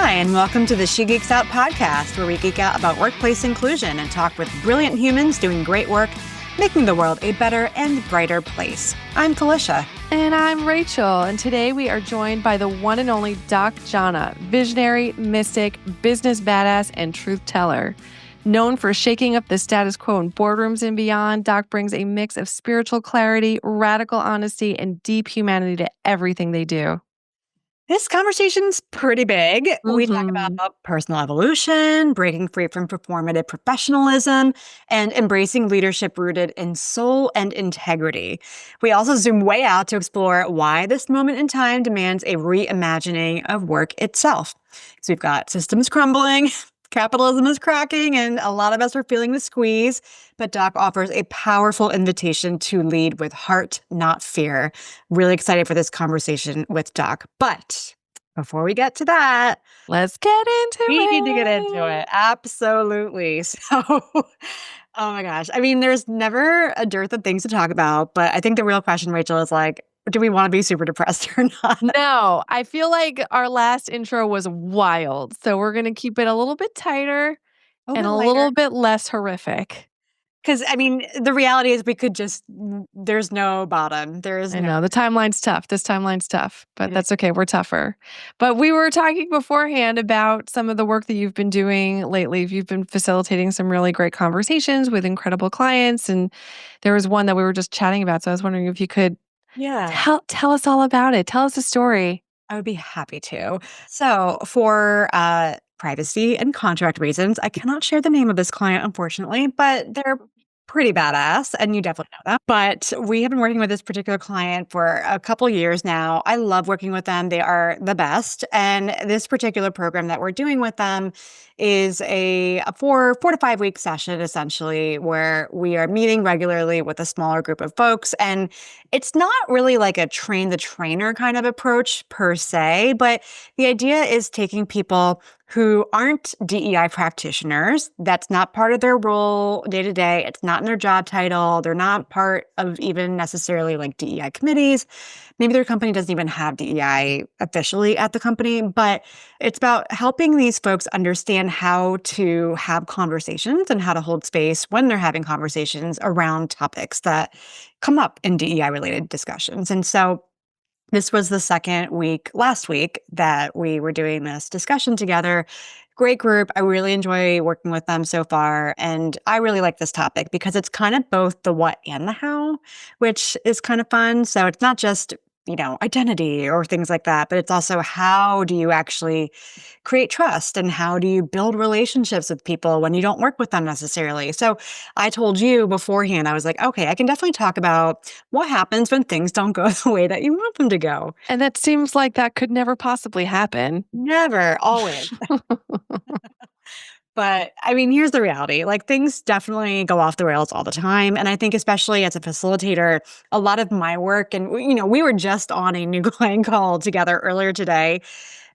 Hi, and welcome to the She Geeks Out podcast, where we geek out about workplace inclusion and talk with brilliant humans doing great work, making the world a better and brighter place. I'm Felicia. And I'm Rachel, and today we are joined by the one and only Doc Jana, visionary, mystic, business badass, and truth teller. Known for shaking up the status quo in boardrooms and beyond, Doc brings a mix of spiritual clarity, radical honesty, and deep humanity to everything they do. This conversation's pretty big. We talk about personal evolution, breaking free from performative professionalism, and embracing leadership rooted in soul and integrity. We also zoom way out to explore why this moment in time demands a reimagining of work itself. So we've got systems crumbling, capitalism is cracking, and a lot of us are feeling the squeeze. But Doc offers a powerful invitation to lead with heart, not fear. Really excited for this conversation with Doc. But before we get to that, let's get into we it. need to get into it. Absolutely. So, oh my gosh. I mean, there's never a dearth of things to talk about. But I think the real question, Rachel, is like, do we want to be super depressed or not? No, I feel like our last intro was wild. So we're going to keep it a little bit tighter and a little bit less horrific. Because, I mean, the reality is we could just, there's no bottom. I know, the timeline's tough. This timeline's tough, but that's okay. We're tougher. But we were talking beforehand about some of the work that you've been doing lately. You've been facilitating some really great conversations with incredible clients. And there was one that we were just chatting about. So I was wondering if you could tell us all about it. Tell us a story. I would be happy to. So for privacy and contract reasons, I cannot share the name of this client, unfortunately, but they're pretty badass, and you definitely know that. But we have been working with this particular client for a couple years now. I love working with them. They are the best. And this particular program that we're doing with them is a 4 to 5 week session, essentially, where we are meeting regularly with a smaller group of folks. And it's not really like a train the trainer kind of approach per se, but the idea is taking people who aren't DEI practitioners. That's not part of their role day to day. It's not in their job title. They're not part of even necessarily like DEI committees. Maybe their company doesn't even have DEI officially at the company, but it's about helping these folks understand how to have conversations and how to hold space when they're having conversations around topics that come up in DEI related discussions. And so this was the second week last week that we were doing this discussion together. Great group. I really enjoy working with them so far. And I really like this topic because it's kind of both the what and the how, which is kind of fun. So it's not just, identity or things like that, but it's also how do you actually create trust and how do you build relationships with people when you don't work with them necessarily. So I told you beforehand, I was like, okay, I can definitely talk about what happens when things don't go the way that you want them to go. And that seems like that could never possibly happen. Never, always. But I mean, here's the reality. Like things definitely go off the rails all the time. And I think especially as a facilitator, a lot of my work, and we were just on a new client call together earlier today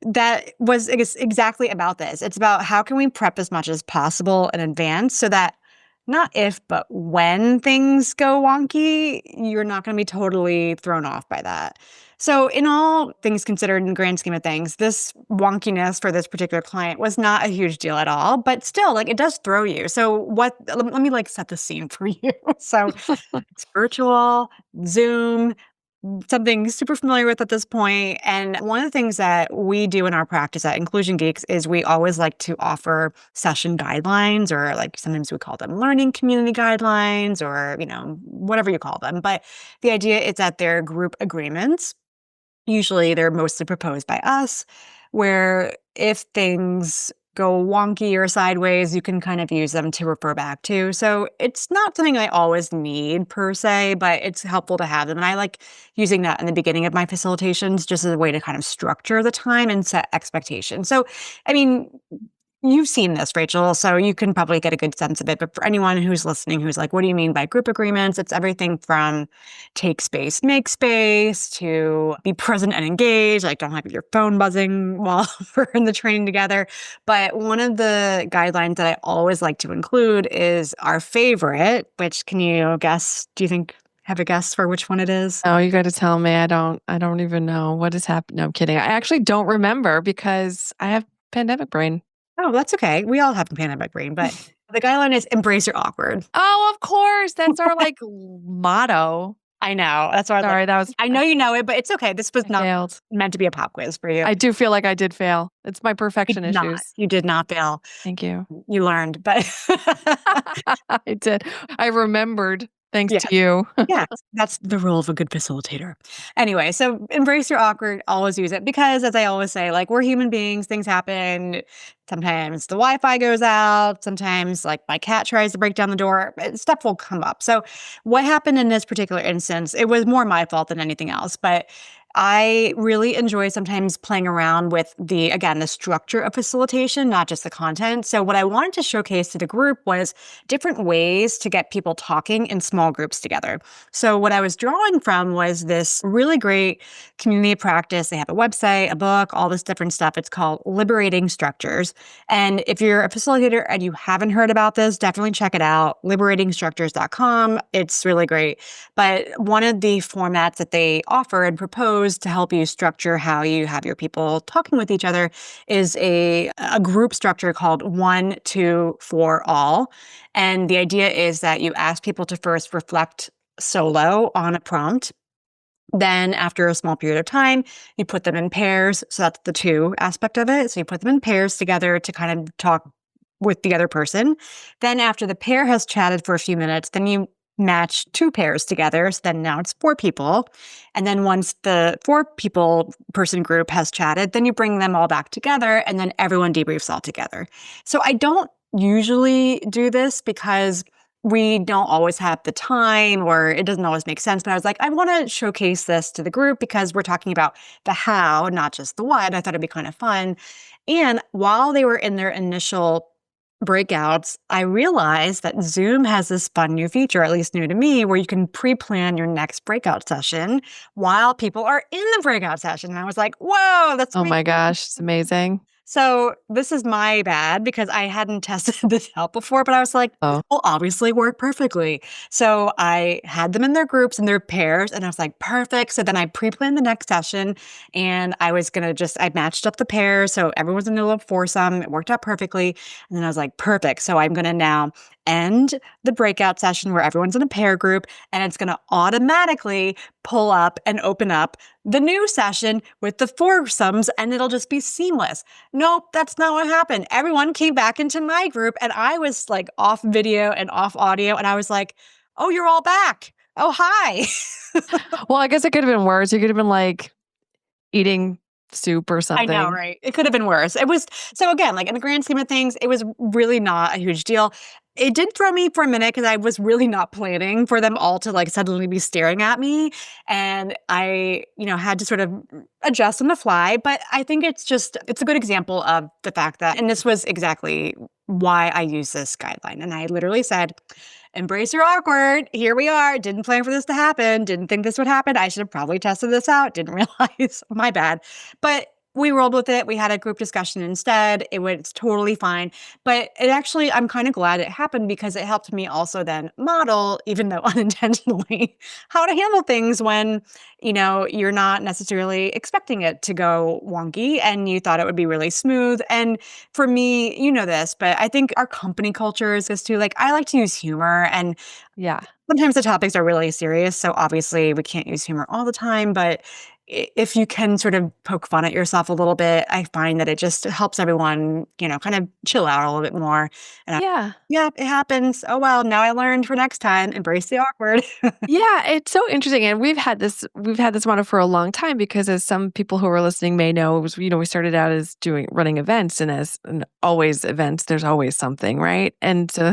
that was exactly about this. It's about how can we prep as much as possible in advance so that not if, but when things go wonky, you're not going to be totally thrown off by that. So in all things considered in the grand scheme of things, this wonkiness for this particular client was not a huge deal at all, but still it does throw you. So let me set the scene for you. So it's virtual, Zoom, something super familiar with at this point. And one of the things that we do in our practice at Inclusion Geeks is we always like to offer session guidelines, or like sometimes we call them learning community guidelines, or, whatever you call them. But the idea is that they're group agreements. Usually they're mostly proposed by us, where if things go wonky or sideways, you can kind of use them to refer back to. So it's not something I always need per se, but it's helpful to have them. And I like using that in the beginning of my facilitations just as a way to kind of structure the time and set expectations. So, I mean, you've seen this, Rachel, so you can probably get a good sense of it. But for anyone who's listening, who's like, what do you mean by group agreements? It's everything from take space, make space, to be present and engage, like don't have your phone buzzing while we're in the training together. But one of the guidelines that I always like to include is our favorite, which can you guess? Do you think have a guess for which one it is? Oh, you got to tell me. I don't even know what is happening. No, I'm kidding. I actually don't remember because I have pandemic brain. Oh, that's okay. We all have pandemic brain, but the guideline is embrace your awkward. Oh, of course. That's our like motto. I know. That's why I was like, Sorry, that was I know you know it, but it's okay. This was I not failed. meant to be a pop quiz for you. I do feel like I did fail. It's my You perfection did not. issues. You did not fail. Thank you. You learned, but I did. I remembered thanks yeah. to you. Yes, that's the role of a good facilitator. Anyway, so embrace your awkward, always use it because as I always say, like we're human beings, things happen. Sometimes the Wi-Fi goes out, sometimes like my cat tries to break down the door, stuff will come up. So what happened in this particular instance, it was more my fault than anything else, but I really enjoy sometimes playing around with again, the structure of facilitation, not just the content. So what I wanted to showcase to the group was different ways to get people talking in small groups together. So what I was drawing from was this really great community practice. They have a website, a book, all this different stuff. It's called Liberating Structures. And if you're a facilitator and you haven't heard about this, definitely check it out. liberatingstructures.com. It's really great. But one of the formats that they offer and propose to help you structure how you have your people talking with each other is a group structure called 1, 2, 4, all. And the idea is that you ask people to first reflect solo on a prompt. Then, after a small period of time, you put them in pairs. So that's the two aspect of it. So you put them in pairs together to kind of talk with the other person. Then, after the pair has chatted for a few minutes, then you match two pairs together. So then now it's four people. And then once the four people person group has chatted, then you bring them all back together and then everyone debriefs all together. So I don't usually do this because we don't always have the time or it doesn't always make sense. But I was like, I want to showcase this to the group because we're talking about the how, not just the what. I thought it'd be kind of fun. And while they were in their initial breakouts, I realized that Zoom has this fun new feature, at least new to me, where you can pre-plan your next breakout session while people are in the breakout session. And I was like, whoa, that's Oh amazing. my gosh, it's amazing. So this is my bad because I hadn't tested this out before, but I was like, this Oh, will obviously work perfectly. So I had them in their groups and their pairs, and I was like, perfect. So then I pre-planned the next session and I was going to I matched up the pairs. So everyone's in a little foursome. It worked out perfectly. And then I was like, perfect. So I'm going to now end the breakout session where everyone's in a pair group and it's going to automatically pull up and open up the new session with the foursomes and it'll just be seamless. Nope, that's not what happened. Everyone came back into my group and I was like off video and off audio. And I was like, oh, you're all back. Oh, hi. well, I guess it could have been worse. You could have been like eating soup or I know, something. right? It could have been worse. It was so again, like in the grand scheme of things, it was really not a huge deal. It did throw me for a minute because I was really not planning for them all to like suddenly be staring at me. And I, had to sort of adjust on the fly. But I think it's a good example of the fact that, and this was exactly why I use this guideline. And I literally said, embrace your awkward. Here we are. Didn't plan for this to happen. Didn't think this would happen. I should have probably tested this out. Didn't realize. My bad. But we rolled with it. We had a group discussion instead. It was totally fine. But I'm kind of glad it happened because it helped me also then model, even though unintentionally, how to handle things when, you're not necessarily expecting it to go wonky and you thought it would be really smooth. And for me, you know this, but I think our company culture is just too, like, I like to use humor and Yeah. sometimes the topics are really serious. So obviously we can't use humor all the time, but if you can sort of poke fun at yourself a little bit, I find that it just helps everyone, kind of chill out a little bit more. And Yeah. yeah, it happens. Oh, well, now I learned for next time, embrace the awkward. Yeah, it's so interesting, and we've had this motto for a long time because as some people who are listening may know, it was we started out as running events, and always events, there's always something, right? And so,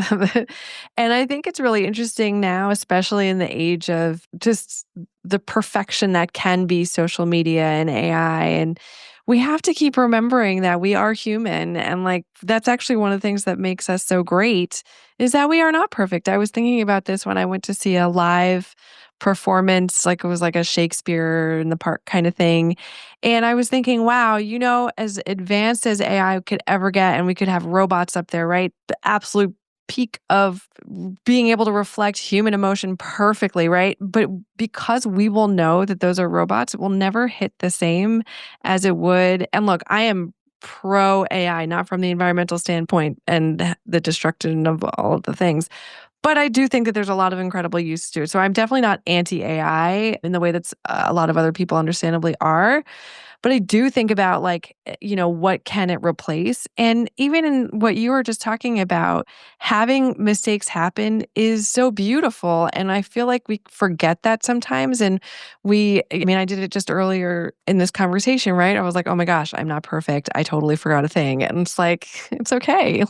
and I think it's really interesting now, especially in the age of just the perfection that can be social media and AI, and we have to keep remembering that we are human, and like that's actually one of the things that makes us so great is that we are not perfect. I was thinking about this when I went to see a live performance, like it was like a Shakespeare in the park kind of thing. And I was thinking, wow, as advanced as AI could ever get, and we could have robots up there, right? The absolute peak of being able to reflect human emotion perfectly, right? But because we will know that those are robots, it will never hit the same as it would. And look, I am pro AI, not from the environmental standpoint and the destruction of all of the things. But I do think that there's a lot of incredible use to it. So I'm definitely not anti AI in the way that's a lot of other people understandably are. But I do think about like, what can it replace? And even in what you were just talking about, having mistakes happen is so beautiful. And I feel like we forget that sometimes. And I mean, I did it just earlier in this conversation, right? I was like, oh my gosh, I'm not perfect. I totally forgot a thing. And it's like, it's okay.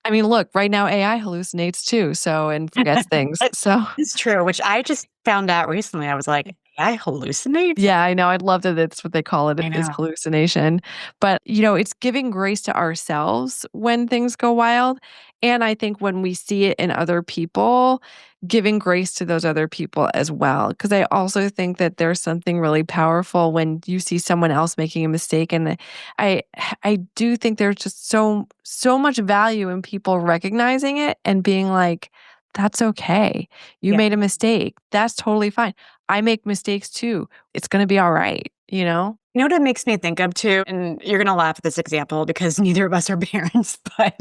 I mean, look, right now AI hallucinates too, so and forgets things. But So it's true, which I just found out recently. I was like, "AI hallucinates?" yeah, I know. I'd love that that's what they call it I is know. hallucination. But, it's giving grace to ourselves when things go wild. And I think when we see it in other people, giving grace to those other people as well. Because I also think that there's something really powerful when you see someone else making a mistake. And I I do think there's just so much value in people recognizing it and being like, that's okay. You Yeah. made a mistake. That's totally fine. I make mistakes too. It's gonna be all right, you know? You know what it makes me think of too, and you're gonna laugh at this example because neither of us are parents, but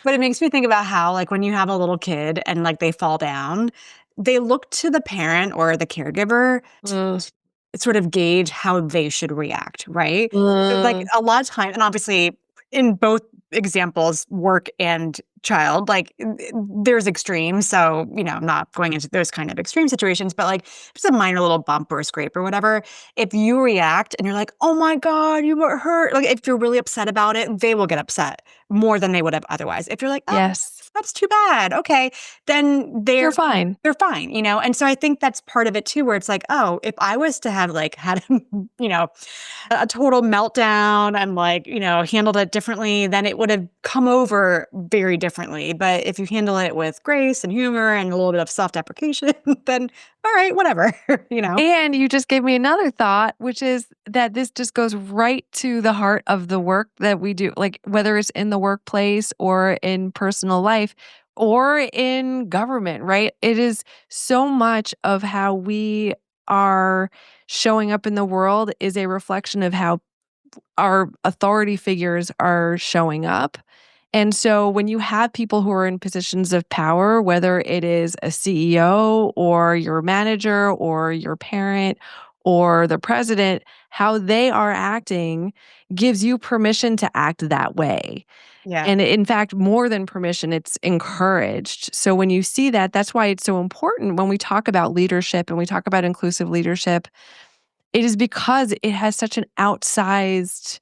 it makes me think about how, like, when you have a little kid and, like, they fall down, they look to the parent or the caregiver Ugh. to sort of gauge how they should react, right? Like, Ugh. a lot of time and obviously, in both examples, work and child, like, there's extremes, so, I'm not going into those kind of extreme situations, but, like, if it's a minor little bump or a scrape or whatever, if you react and you're like, "Oh my god, you were hurt," like, if you're really upset about it, they will get upset more than they would have otherwise. If you're like, "Oh, Yes. that's too bad. Okay." Then You're fine. they're fine, And so I think that's part of it too, where it's like, oh, if I was to have like had, you know, a total meltdown and like, handled it differently, then it would have come over very differently. But if you handle it with grace and humor and a little bit of self-deprecation, then all right, whatever, you know? And you just gave me another thought, which is that this just goes right to the heart of the work that we do, like whether it's in the workplace or in personal life or in government, right? It is so much of how we are showing up in the world is a reflection of how our authority figures are showing up. And so when you have people who are in positions of power, whether it is a CEO or your manager or your parent or the president, how they are acting gives you permission to act that way. Yeah. And in fact, more than permission, it's encouraged. So when you see that, that's why it's so important when we talk about leadership and we talk about inclusive leadership. It is because it has such an outsized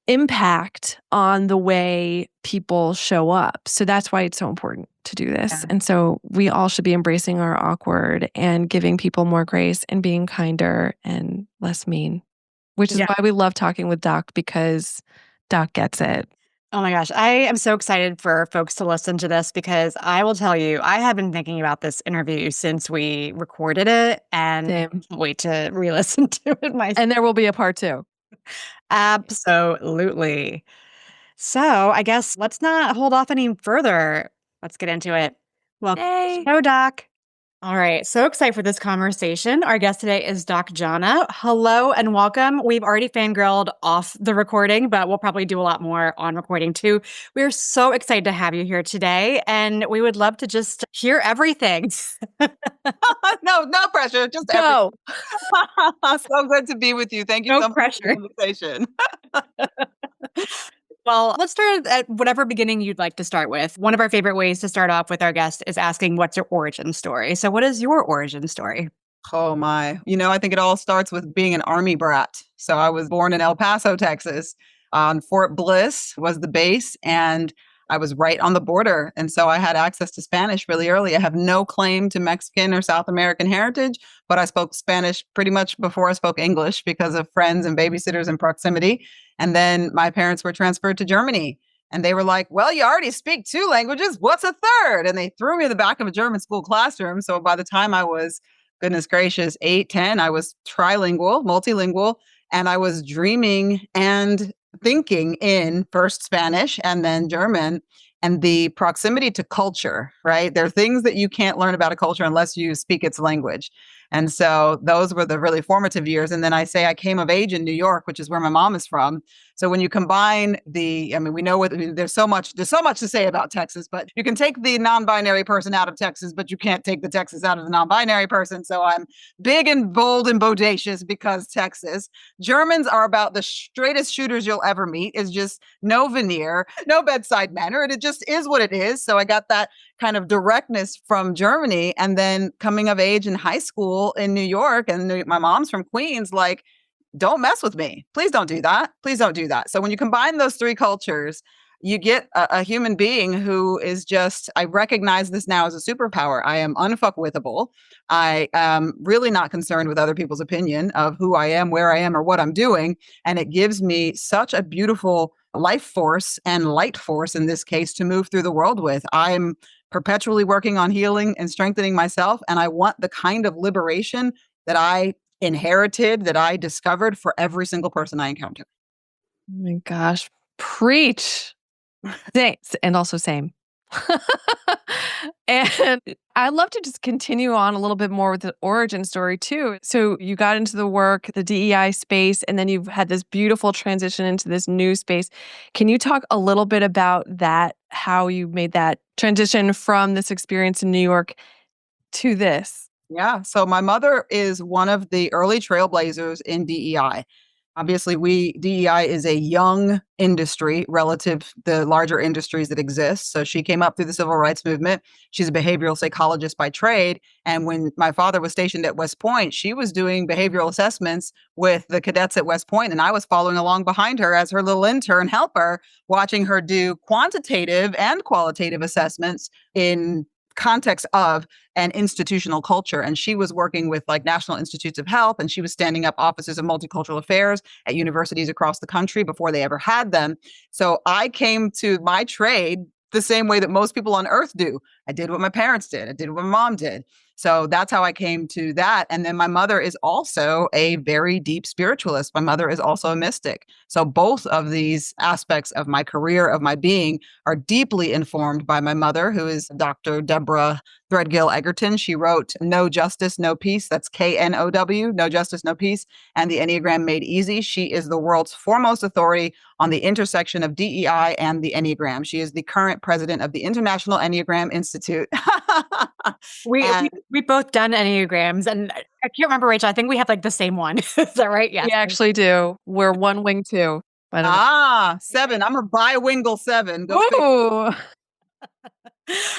impact on the way people show up. So that's why it's so important to do this. Yeah. And so we all should be embracing our awkward and giving people more grace and being kinder and less mean, which is Yeah. why we love talking with Doc because Doc gets it. Oh my gosh. I am so excited for folks to listen to this because I will tell you, I have been thinking about this interview since we recorded it and Same. can't wait to re listen to it myself. And there will be a part two. Absolutely. So I guess let's not hold off any further. Let's get into it. Welcome to the Yay. show, Doc. All right. So excited for this conversation. Our guest today is Doc Jana. Hello and welcome. We've already fangirled off the recording, but we'll probably do a lot more on recording too. We're so excited to have you here today, and we would love to just hear everything. No, no pressure, just everything. Go. So good to be with you. Thank you No so much for the pressure. invitation. Well, let's start at whatever beginning you'd like to start with. One of our favorite ways to start off with our guest is asking, what's your origin story? So, what is your origin story? Oh my. I think it all starts with being an army brat. So I was born in El Paso, Texas. On Fort Bliss was the base, and I was right on the border. And so I had access to Spanish really early. I have no claim to Mexican or South American heritage, but I spoke Spanish pretty much before I spoke English because of friends and babysitters in proximity. And then my parents were transferred to Germany. And they were like, well, you already speak two languages. What's a third? And they threw me in the back of a German school classroom. So by the time I was, goodness gracious, 8, 10, I was trilingual, multilingual, and I was dreaming and thinking in first Spanish and then German. And the proximity to culture, right? There are things that you can't learn about a culture unless you speak its language. And so those were the really formative years. And then I say I came of age in New York, which is where my mom is from. So when you combine we know there's so much to say about Texas, but you can take the non-binary person out of Texas, but you can't take the Texas out of the non-binary person. So I'm big and bold and bodacious because Texas. Germans are about the straightest shooters you'll ever meet. Is just no veneer, no bedside manner. And it just is what it is. So I got that kind of directness from Germany. And then coming of age in high school in New York, and my mom's from Queens, like, don't mess with me. Please don't do that. Please don't do that. So when you combine those three cultures, you get a human being who is just, I recognize this now as a superpower. I am unfuckwithable. I am really not concerned with other people's opinion of who I am, where I am, or what I'm doing. And it gives me such a beautiful life force and light force in this case to move through the world with. I'm perpetually working on healing and strengthening myself. And I want the kind of liberation that I inherited, that I discovered for every single person I encounter. Oh my gosh. Preach. Thanks. And also same. And I'd love to just continue on a little bit more with the origin story too. So you got into the work, the DEI space, and then you've had this beautiful transition into this new space. Can you talk a little bit about that, how you made that transition from this experience in New York to this? Yeah. So my mother is one of the early trailblazers in DEI. Obviously, DEI is a young industry relative to the larger industries that exist. So she came up through the civil rights movement. She's a behavioral psychologist by trade. And when my father was stationed at West Point, she was doing behavioral assessments with the cadets at West Point, and I was following along behind her as her little intern helper, watching her do quantitative and qualitative assessments in context of an institutional culture. And she was working with like National Institutes of Health, and she was standing up offices of multicultural affairs at universities across the country before they ever had them. So I came to my trade the same way that most people on earth do. I did what my parents did. I did what my mom did. So that's how I came to that. And then my mother is also a very deep spiritualist. My mother is also a mystic. So both of these aspects of my career, of my being, are deeply informed by my mother, who is Dr. Deborah Threadgill Egerton. She wrote No Justice, No Peace. That's KNOW, No Justice, No Peace, and the Enneagram Made Easy. She is the world's foremost authority on the intersection of DEI and the Enneagram. She is the current president of the International Enneagram Institute. We both done Enneagrams, and I can't remember, Rachel. I think we have like the same one. Is that right? Yes. We actually do. We're one wing too. I don't know. 7. I'm a biwingle 7. Go figure. Ooh.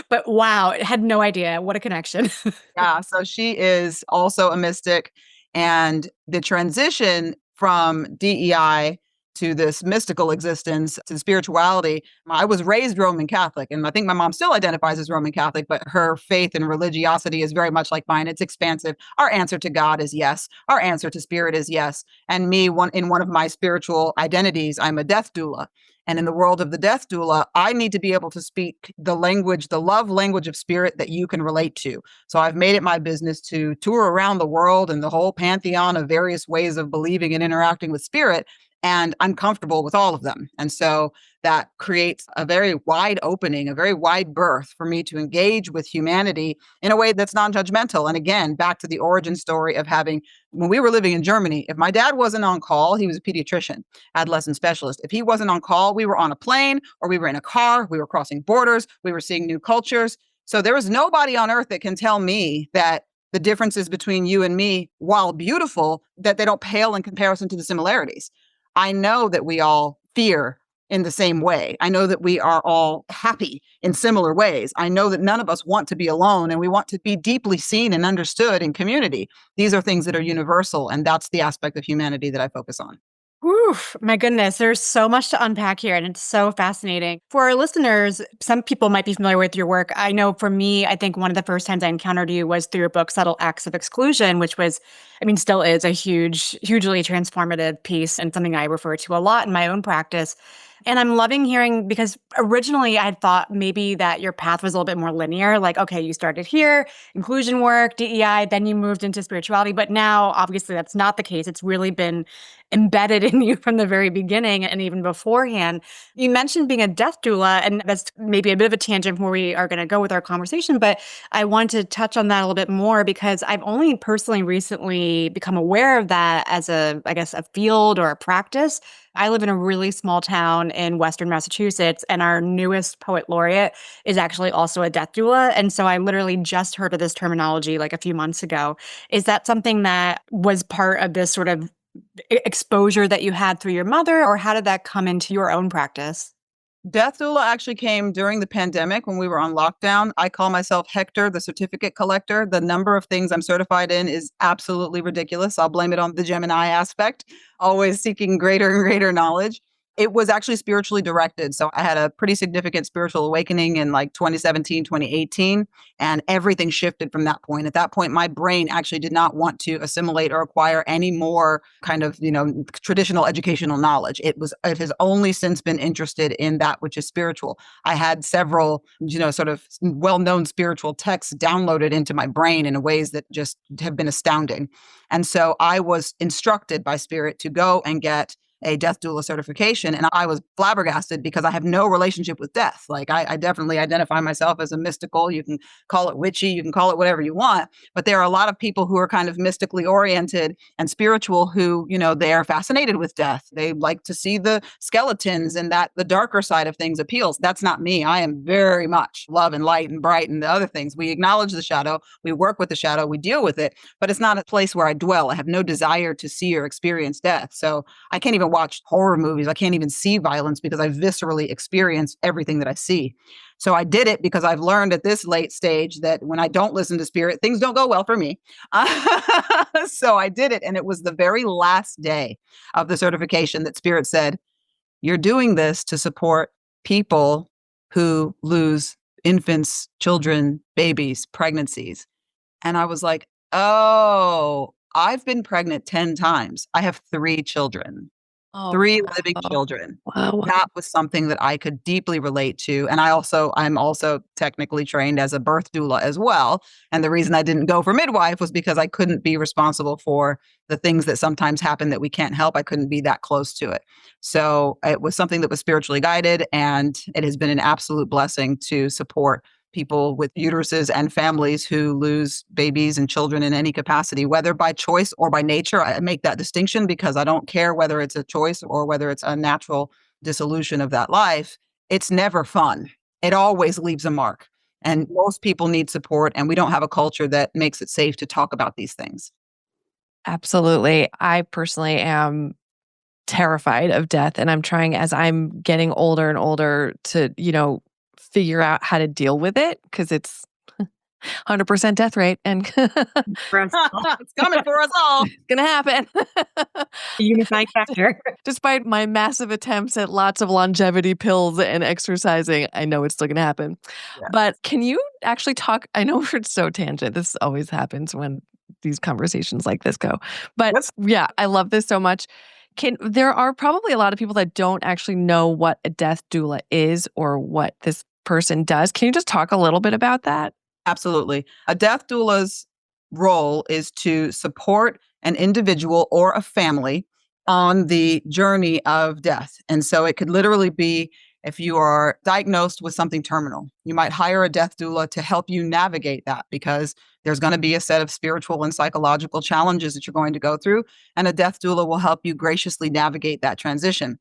But wow, I had no idea. What a connection. Yeah, so she is also a mystic. And the transition from DEI to this mystical existence, to spirituality, I was raised Roman Catholic. And I think my mom still identifies as Roman Catholic, but her faith and religiosity is very much like mine. It's expansive. Our answer to God is yes. Our answer to spirit is yes. And in one of my spiritual identities, I'm a death doula. And in the world of the death doula, I need to be able to speak the language, the love language of spirit that you can relate to. So I've made it my business to tour around the world and the whole pantheon of various ways of believing and interacting with spirit. And I'm comfortable with all of them. And so that creates a very wide opening, a very wide berth for me to engage with humanity in a way that's non-judgmental. And again, back to the origin story of when we were living in Germany, if my dad wasn't on call, he was a pediatrician, adolescent specialist. If he wasn't on call, we were on a plane or we were in a car, we were crossing borders, we were seeing new cultures. So there is nobody on earth that can tell me that the differences between you and me, while beautiful, that they don't pale in comparison to the similarities. I know that we all fear in the same way. I know that we are all happy in similar ways. I know that none of us want to be alone, and we want to be deeply seen and understood in community. These are things that are universal, and that's the aspect of humanity that I focus on. Whew, my goodness, there's so much to unpack here, and it's so fascinating. For our listeners, some people might be familiar with your work. I know for me, I think one of the first times I encountered you was through your book, Subtle Acts of Exclusion, which was, still is a hugely transformative piece and something I refer to a lot in my own practice. And I'm loving hearing because originally I had thought maybe that your path was a little bit more linear. Like, okay, you started here, inclusion work, DEI, then you moved into spirituality. But now, obviously, that's not the case. It's really been embedded in you from the very beginning and even beforehand. You mentioned being a death doula, and that's maybe a bit of a tangent from where we are going to go with our conversation. But I want to touch on that a little bit more because I've only personally recently become aware of that as I guess, a field or a practice. I live in a really small town in Western Massachusetts, and our newest poet laureate is actually also a death doula. And so I literally just heard of this terminology like a few months ago. Is that something that was part of this sort of exposure that you had through your mother, or how did that come into your own practice? Death doula actually came during the pandemic when we were on lockdown. I call myself Hector, the certificate collector. The number of things I'm certified in is absolutely ridiculous. I'll blame it on the Gemini aspect, always seeking greater and greater knowledge. It was actually spiritually directed. So I had a pretty significant spiritual awakening in like 2017, 2018, and everything shifted from that point. At that point, my brain actually did not want to assimilate or acquire any more kind of, traditional educational knowledge. It has only since been interested in that which is spiritual. I had several, sort of well-known spiritual texts downloaded into my brain in ways that just have been astounding. And so I was instructed by spirit to go and get a death doula certification. And I was flabbergasted because I have no relationship with death. Like I definitely identify myself as a mystical. You can call it witchy, you can call it whatever you want. But there are a lot of people who are kind of mystically oriented and spiritual who, they are fascinated with death. They like to see the skeletons and that the darker side of things appeals. That's not me. I am very much love and light and bright and the other things. We acknowledge the shadow, we work with the shadow, we deal with it, but it's not a place where I dwell. I have no desire to see or experience death. So I can't even watch horror movies. I can't even see violence because I viscerally experience everything that I see. So I did it because I've learned at this late stage that when I don't listen to spirit, things don't go well for me. So I did it. And it was the very last day of the certification that spirit said, you're doing this to support people who lose infants, children, babies, pregnancies. And I was like, oh, I've been pregnant 10 times. I have 3 children. Oh, 3 living wow. children. Wow. That was something that I could deeply relate to, and I'm also technically trained as a birth doula as well, and the reason I didn't go for midwife was because I couldn't be responsible for the things that sometimes happen that we can't help. I couldn't be that close to it. So, it was something that was spiritually guided, and it has been an absolute blessing to support people with uteruses and families who lose babies and children in any capacity, whether by choice or by nature. I make that distinction because I don't care whether it's a choice or whether it's a natural dissolution of that life. It's never fun. It always leaves a mark. And most people need support, and we don't have a culture that makes it safe to talk about these things. Absolutely. I personally am terrified of death, and I'm trying as I'm getting older and older to, figure out how to deal with it because it's 100% death rate and For us all, It's coming for us all. gonna happen. a unifying factor. Despite my massive attempts at lots of longevity pills and exercising, I know it's still gonna happen. Yeah. But can you actually talk? I know we're so tangent. This always happens when these conversations like this go. But Yes. yeah, I love this so much. There are probably a lot of people that don't actually know what a death doula is or what this person does. Can you just talk a little bit about that? Absolutely. A death doula's role is to support an individual or a family on the journey of death. And so it could literally be if you are diagnosed with something terminal, you might hire a death doula to help you navigate that because there's going to be a set of spiritual and psychological challenges that you're going to go through. And a death doula will help you graciously navigate that transition.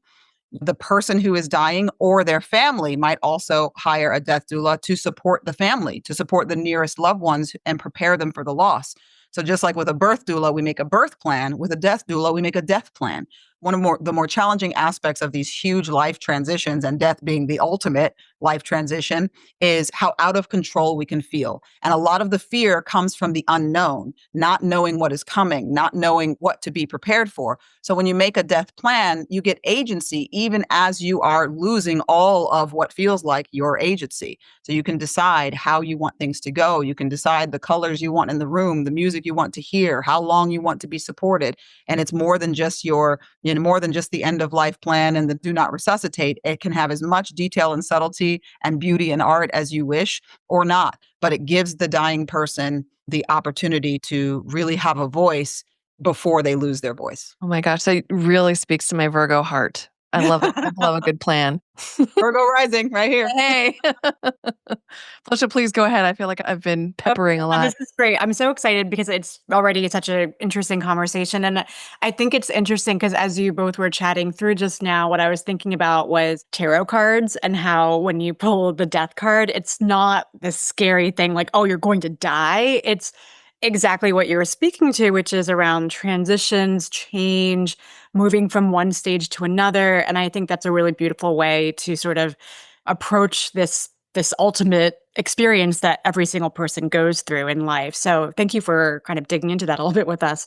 The person who is dying or their family might also hire a death doula to support the family, to support the nearest loved ones and prepare them for the loss. So just like with a birth doula, we make a birth plan. With a death doula, we make a death plan. One of the more challenging aspects of these huge life transitions, and death being the ultimate life transition, is how out of control we can feel. And a lot of the fear comes from the unknown, not knowing what is coming, not knowing what to be prepared for. So when you make a death plan, you get agency even as you are losing all of what feels like your agency. So you can decide how you want things to go. You can decide the colors you want in the room, the music you want to hear, how long you want to be supported. And it's more than just your, in more than just the end of life plan and the do not resuscitate. It can have as much detail and subtlety and beauty and art as you wish or not, but it gives the dying person the opportunity to really have a voice before they lose their voice. Oh my gosh, that really speaks to my Virgo heart. I love it. I love a good plan. Virgo rising right here. Hey. Felicia, please go ahead. I feel like I've been peppering a lot. This is great. I'm so excited because it's already such an interesting conversation. And I think it's interesting because as you both were chatting through just now, what I was thinking about was tarot cards and how when you pull the death card, it's not this scary thing like, oh, you're going to die. It's exactly what you were speaking to, which is around transitions, change, moving from one stage to another. And I think that's a really beautiful way to sort of approach this ultimate experience that every single person goes through in life. So thank you for kind of digging into that a little bit with us.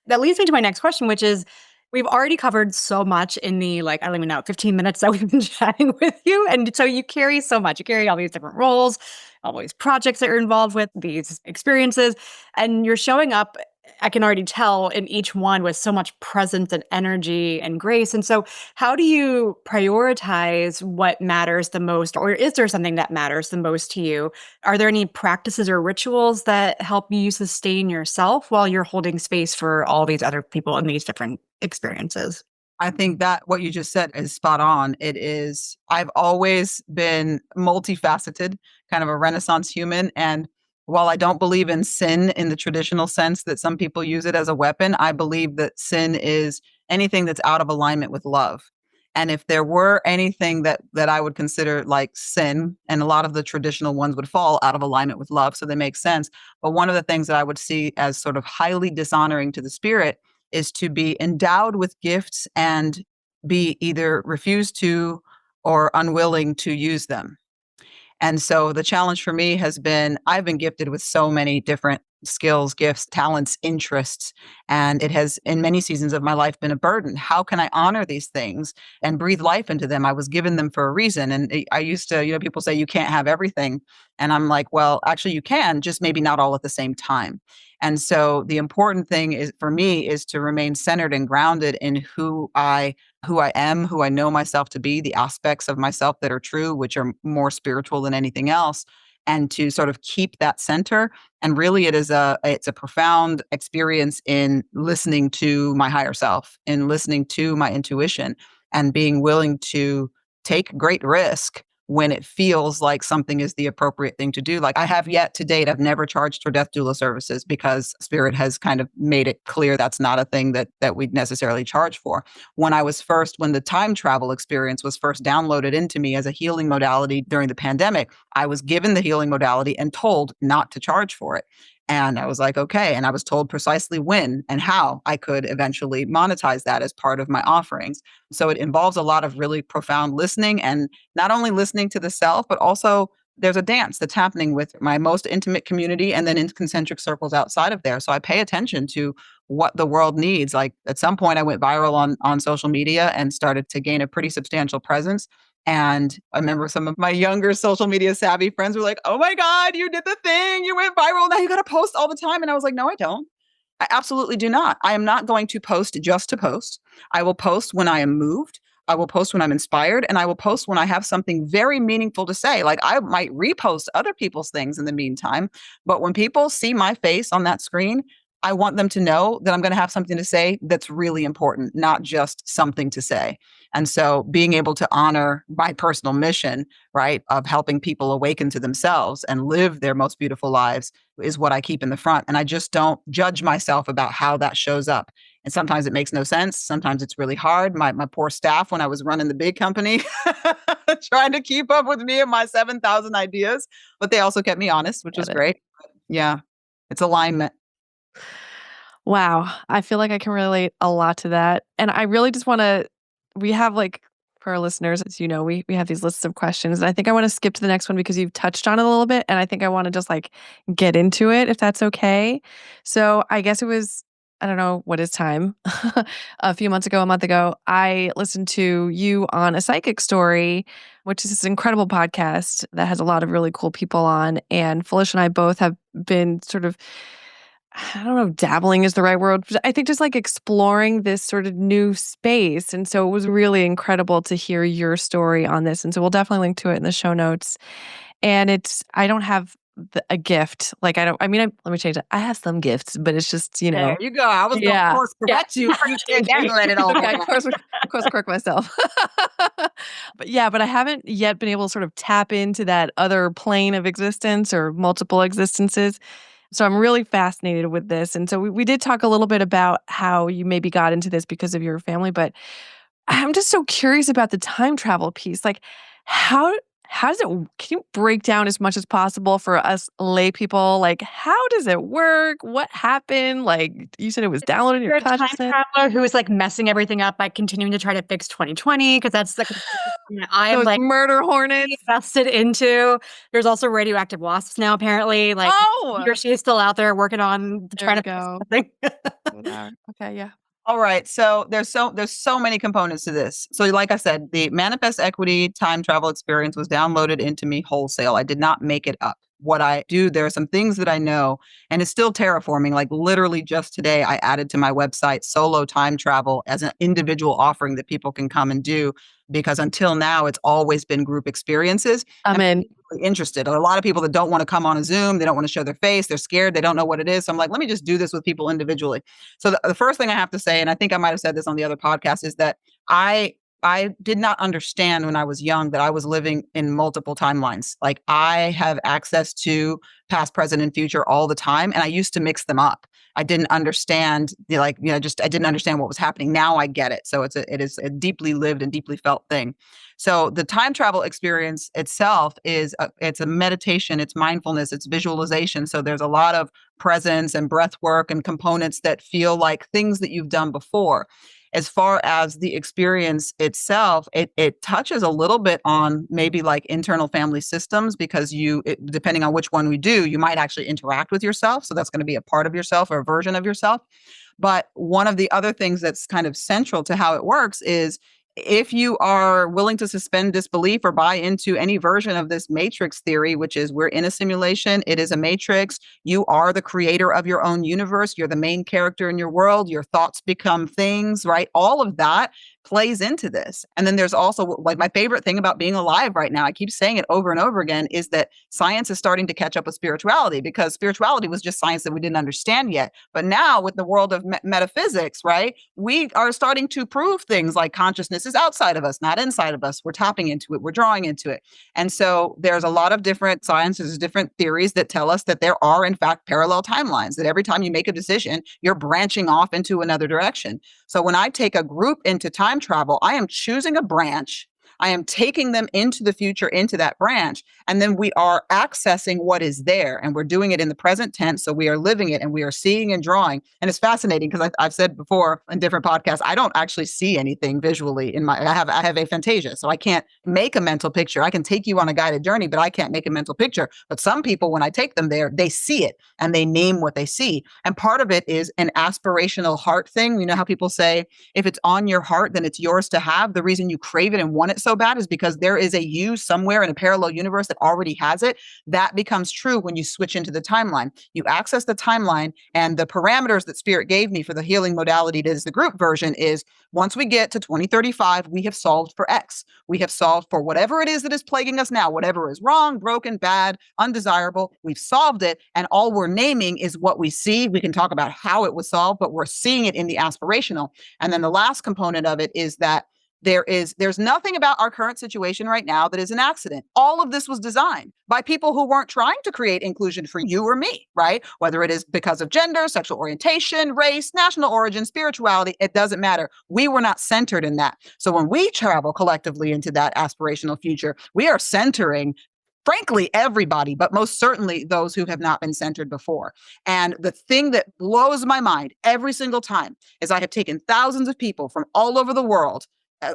That leads me to my next question, which is we've already covered so much in the like, I don't even know, 15 minutes that we've been chatting with you. And so you carry so much. You carry all these different roles, all these projects that you're involved with, these experiences, and you're showing up. I can already tell in each one with so much presence and energy and grace. And so, how do you prioritize what matters the most? Or is there something that matters the most to you? Are there any practices or rituals that help you sustain yourself while you're holding space for all these other people in these different experiences? I think that what you just said is spot on. I've always been multifaceted, kind of a Renaissance human. And while I don't believe in sin in the traditional sense that some people use it as a weapon, I believe that sin is anything that's out of alignment with love. And if there were anything that I would consider like sin, and a lot of the traditional ones would fall out of alignment with love, so they make sense. But one of the things that I would see as sort of highly dishonoring to the spirit is to be endowed with gifts and be either refused to or unwilling to use them. And so the challenge for me has been I've been gifted with so many different skills, gifts, talents, interests, and it has in many seasons of my life been a burden. How can I honor these things and breathe life into them? I was given them for a reason. And I used to, people say you can't have everything. And I'm like, well, actually you can, just maybe not all at the same time. And so the important thing is for me is to remain centered and grounded in who I am, who I know myself to be, the aspects of myself that are true, which are more spiritual than anything else, and to sort of keep that center. And really it's a profound experience in listening to my higher self, in listening to my intuition, and being willing to take great risk when it feels like something is the appropriate thing to do. Like I have yet to date, I've never charged for death doula services because Spirit has kind of made it clear that's not a thing that we'd necessarily charge for. When the time travel experience was first downloaded into me as a healing modality during the pandemic, I was given the healing modality and told not to charge for it. And I was like, okay. And I was told precisely when and how I could eventually monetize that as part of my offerings. So it involves a lot of really profound listening, and not only listening to the self, but also there's a dance that's happening with my most intimate community and then in concentric circles outside of there. So I pay attention to what the world needs. Like at some point I went viral on social media and started to gain a pretty substantial presence. And I remember some of my younger social media savvy friends were like, oh my God, you did the thing. You went viral. Now you got to post all the time. And I was like, no, I don't. I absolutely do not. I am not going to post just to post. I will post when I am moved. I will post when I'm inspired, and I will post when I have something very meaningful to say. Like I might repost other people's things in the meantime, but when people see my face on that screen, I want them to know that I'm going to have something to say that's really important, not just something to say. And so being able to honor my personal mission, right, of helping people awaken to themselves and live their most beautiful lives is what I keep in the front. And I just don't judge myself about how that shows up. And sometimes it makes no sense. Sometimes it's really hard. My poor staff, when I was running the big company, trying to keep up with me and my 7,000 ideas, but they also kept me honest, which was great. Yeah, it's alignment. Wow. I feel like I can relate a lot to that. And I really just want to, we have like, for our listeners, as you know, we have these lists of questions. And I think I want to skip to the next one because you've touched on it a little bit. And I think I want to just like get into it, if that's okay. So I guess it was, I don't know what is time, a month ago, I listened to you on A Psychic Story, which is this incredible podcast that has a lot of really cool people on. And Felicia and I both have been sort of I don't know if dabbling is the right word. But I think just like exploring this sort of new space. And so it was really incredible to hear your story on this. And so we'll definitely link to it in the show notes. And I don't have a gift. Like, let me change it. I have some gifts, but it's just, There you go. I was going to yeah. course correct you. You Thank can't you. let it all go Okay, down. of course, correct myself. But I haven't yet been able to sort of tap into that other plane of existence or multiple existences. So I'm really fascinated with this. And so we did talk a little bit about how you maybe got into this because of your family, but I'm just so curious about the time travel piece. Like, how how does it? Can you break down as much as possible for us lay people? Like, how does it work? What happened? Like, you said it was downloaded in your You're a time consciousness. traveler who is, like, messing everything up by continuing to try to fix 2020 because that's the thing that I am, Those like, murder really hornets. invested into. There's also radioactive wasps now, apparently, like, he or Oh, she is still out there working on there trying you to fix go. something. They are. Okay, yeah. All right. So there's so many components to this. So like I said, the manifest equity time travel experience was downloaded into me wholesale. I did not make it up. What I do, there are some things that I know, and it's still terraforming. Like literally just today, I added to my website solo time travel as an individual offering that people can come and do, because until now it's always been group experiences. I'm And in. people are interested. A lot of people that don't want to come on a Zoom, they don't want to show their face, they're scared, they don't know what it is. So I'm like, let me just do this with people individually. So the first thing I have to say, and I think I might have said this on the other podcast, is that I did not understand when I was young that I was living in multiple timelines. Like I have access to past, present, and future all the time, and I used to mix them up. I didn't understand just I didn't understand what was happening. Now I get it. So it is a deeply lived and deeply felt thing. So the time travel experience itself it's a meditation, it's mindfulness, it's visualization. So there's a lot of presence and breath work and components that feel like things that you've done before. As far as the experience itself, it touches a little bit on maybe like internal family systems, because depending on which one we do, you might actually interact with yourself. So that's going to be a part of yourself or a version of yourself. But one of the other things that's kind of central to how it works is, if you are willing to suspend disbelief or buy into any version of this matrix theory, which is we're in a simulation, it is a matrix, you are the creator of your own universe, you're the main character in your world, your thoughts become things, right? All of that plays into this. And then there's also, like, my favorite thing about being alive right now, I keep saying it over and over again, is that science is starting to catch up with spirituality, because spirituality was just science that we didn't understand yet. But now with the world of metaphysics, right, we are starting to prove things like consciousness is outside of us, not inside of us. We're tapping into it, we're drawing into it. And so there's a lot of different sciences, different theories that tell us that there are in fact parallel timelines, that every time you make a decision, you're branching off into another direction. So when I take a group into time travel, I am choosing a branch. I am taking them into the future, into that branch. And then we are accessing what is there. And we're doing it in the present tense. So we are living it and we are seeing and drawing. And it's fascinating because I've said before in different podcasts, I don't actually see anything visually I have aphantasia. So I can't make a mental picture. I can take you on a guided journey, but I can't make a mental picture. But some people, when I take them there, they see it and they name what they see. And part of it is an aspirational heart thing. You know how people say, if it's on your heart, then it's yours to have. The reason you crave it and want it so bad is because there is a you somewhere in a parallel universe that already has it. That becomes true when you switch into the timeline. You access the timeline, and the parameters that Spirit gave me for the healing modality that is the group version is, once we get to 2035, we have solved for X. We have solved for whatever it is that is plaguing us now, whatever is wrong, broken, bad, undesirable. We've solved it. And all we're naming is what we see. We can talk about how it was solved, but we're seeing it in the aspirational. And then the last component of it is that there's nothing about our current situation right now that is an accident. All of this was designed by people who weren't trying to create inclusion for you or me, right? Whether it is because of gender, sexual orientation, race, national origin, spirituality, it doesn't matter. We were not centered in that. So when we travel collectively into that aspirational future, we are centering, frankly, everybody, but most certainly those who have not been centered before. And the thing that blows my mind every single time is I have taken thousands of people from all over the world.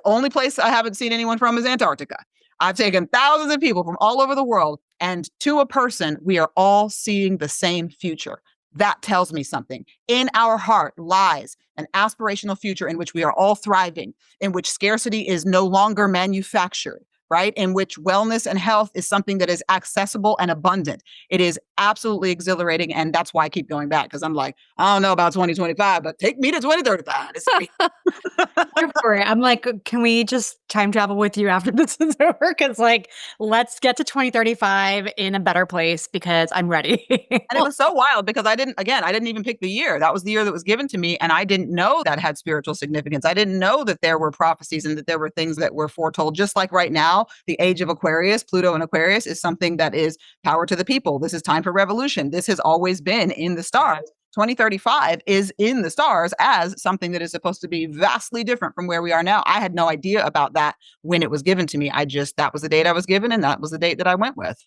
Only place I haven't seen anyone from is Antarctica. I've taken thousands of people from all over the world, and to a person, we are all seeing the same future. That tells me something. In our heart lies an aspirational future in which we are all thriving, in which scarcity is no longer manufactured, right? In which wellness and health is something that is accessible and abundant. It is absolutely exhilarating. And that's why I keep going back, because I'm like, I don't know about 2025, but take me to 2035. It's great. Here for it. I'm like, can we just time travel with you after this is over? Because like, let's get to 2035 in a better place because I'm ready. And it was so wild because I didn't even pick the year. That was the year that was given to me. And I didn't know that had spiritual significance. I didn't know that there were prophecies and that there were things that were foretold. Just like right now, the age of Aquarius, Pluto and Aquarius is something that is power to the people. This is time for revolution. This has always been in the stars. 2035 is in the stars as something that is supposed to be vastly different from where we are now. I had no idea about that when it was given to me. That was the date I was given, and that was the date that I went with.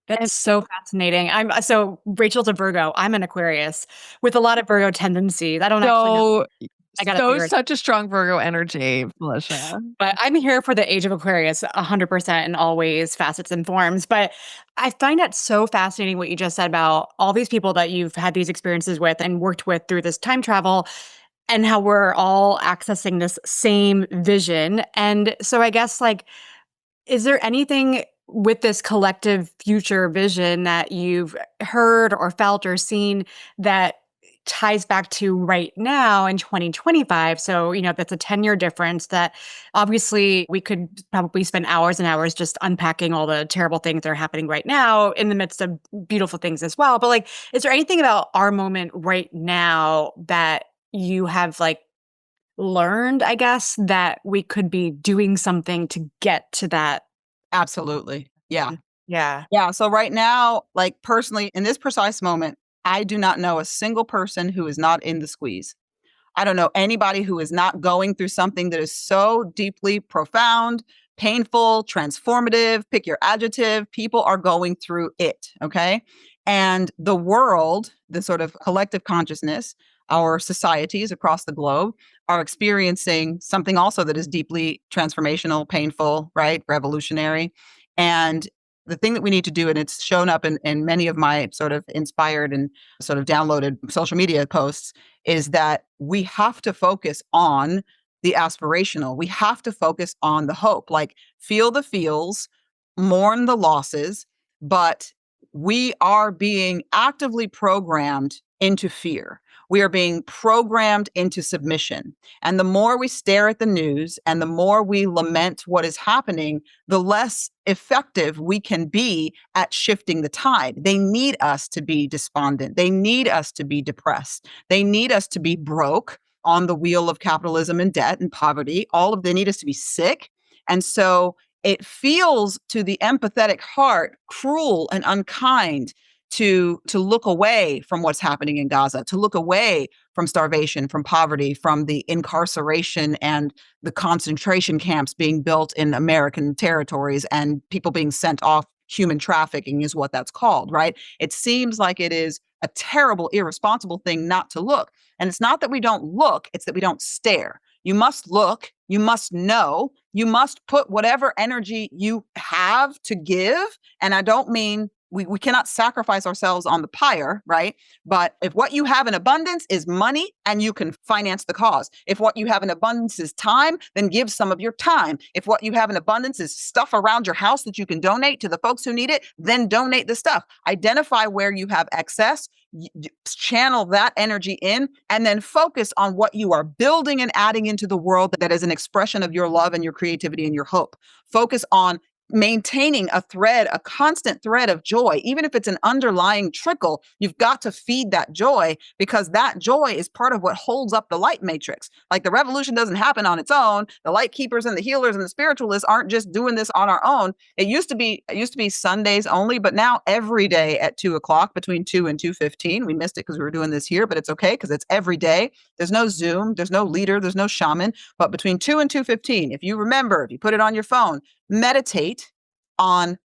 That's so fascinating. So Rachel's a Virgo. I'm an Aquarius with a lot of Virgo tendencies. I don't actually know. I gotta figure it out. Such a strong Virgo energy, Felicia. But I'm here for the age of Aquarius 100% in all ways, facets, and forms. But I find that so fascinating what you just said about all these people that you've had these experiences with and worked with through this time travel and how we're all accessing this same vision. And so I guess like, is there anything with this collective future vision that you've heard or felt or seen that ties back to right now in 2025? So, that's a 10-year difference that obviously we could probably spend hours and hours just unpacking all the terrible things that are happening right now in the midst of beautiful things as well. But like, is there anything about our moment right now that you have like learned, I guess, that we could be doing something to get to that? Absolutely. Yeah. Yeah. Yeah. So right now, like personally, in this precise moment, I do not know a single person who is not in the squeeze. I don't know anybody who is not going through something that is so deeply profound, painful, transformative, pick your adjective. People are going through it. Okay. And the world, the sort of collective consciousness, our societies across the globe are experiencing something also that is deeply transformational, painful, right? Revolutionary. And the thing that we need to do, and it's shown up in many of my sort of inspired and sort of downloaded social media posts, is that we have to focus on the aspirational. We have to focus on the hope, like feel the feels, mourn the losses, but we are being actively programmed into fear. We are being programmed into submission. And the more we stare at the news and the more we lament what is happening, the less effective we can be at shifting the tide. They need us to be despondent. They need us to be depressed. They need us to be broke on the wheel of capitalism and debt and poverty. They need us to be sick. And so it feels to the empathetic heart cruel and unkind to look away from what's happening in Gaza, to look away from starvation, from poverty, from the incarceration and the concentration camps being built in American territories and people being sent off. Human trafficking is what that's called, right? It seems like it is a terrible, irresponsible thing not to look. And it's not that we don't look, it's that we don't stare. You must look, you must know, you must put whatever energy you have to give. And I don't mean we cannot sacrifice ourselves on the pyre, right? But if what you have in abundance is money and you can finance the cause, if what you have in abundance is time, then give some of your time. If what you have in abundance is stuff around your house that you can donate to the folks who need it, then donate the stuff. Identify where you have excess, channel that energy in, and then focus on what you are building and adding into the world that is an expression of your love and your creativity and your hope. Focus on maintaining a constant thread of joy, even if it's an underlying trickle. You've got to feed that joy because that joy is part of what holds up the light matrix. Like the revolution doesn't happen on its own. The light keepers and the healers and the spiritualists aren't just doing this on our own. It used to be Sundays only, but now every day at 2:00 between 2 and 2:15. We missed it because we were doing this here, but it's okay because it's every day. There's no Zoom, there's no leader, there's no shaman, but between 2 and 2:15, if you put it on your phone, meditate on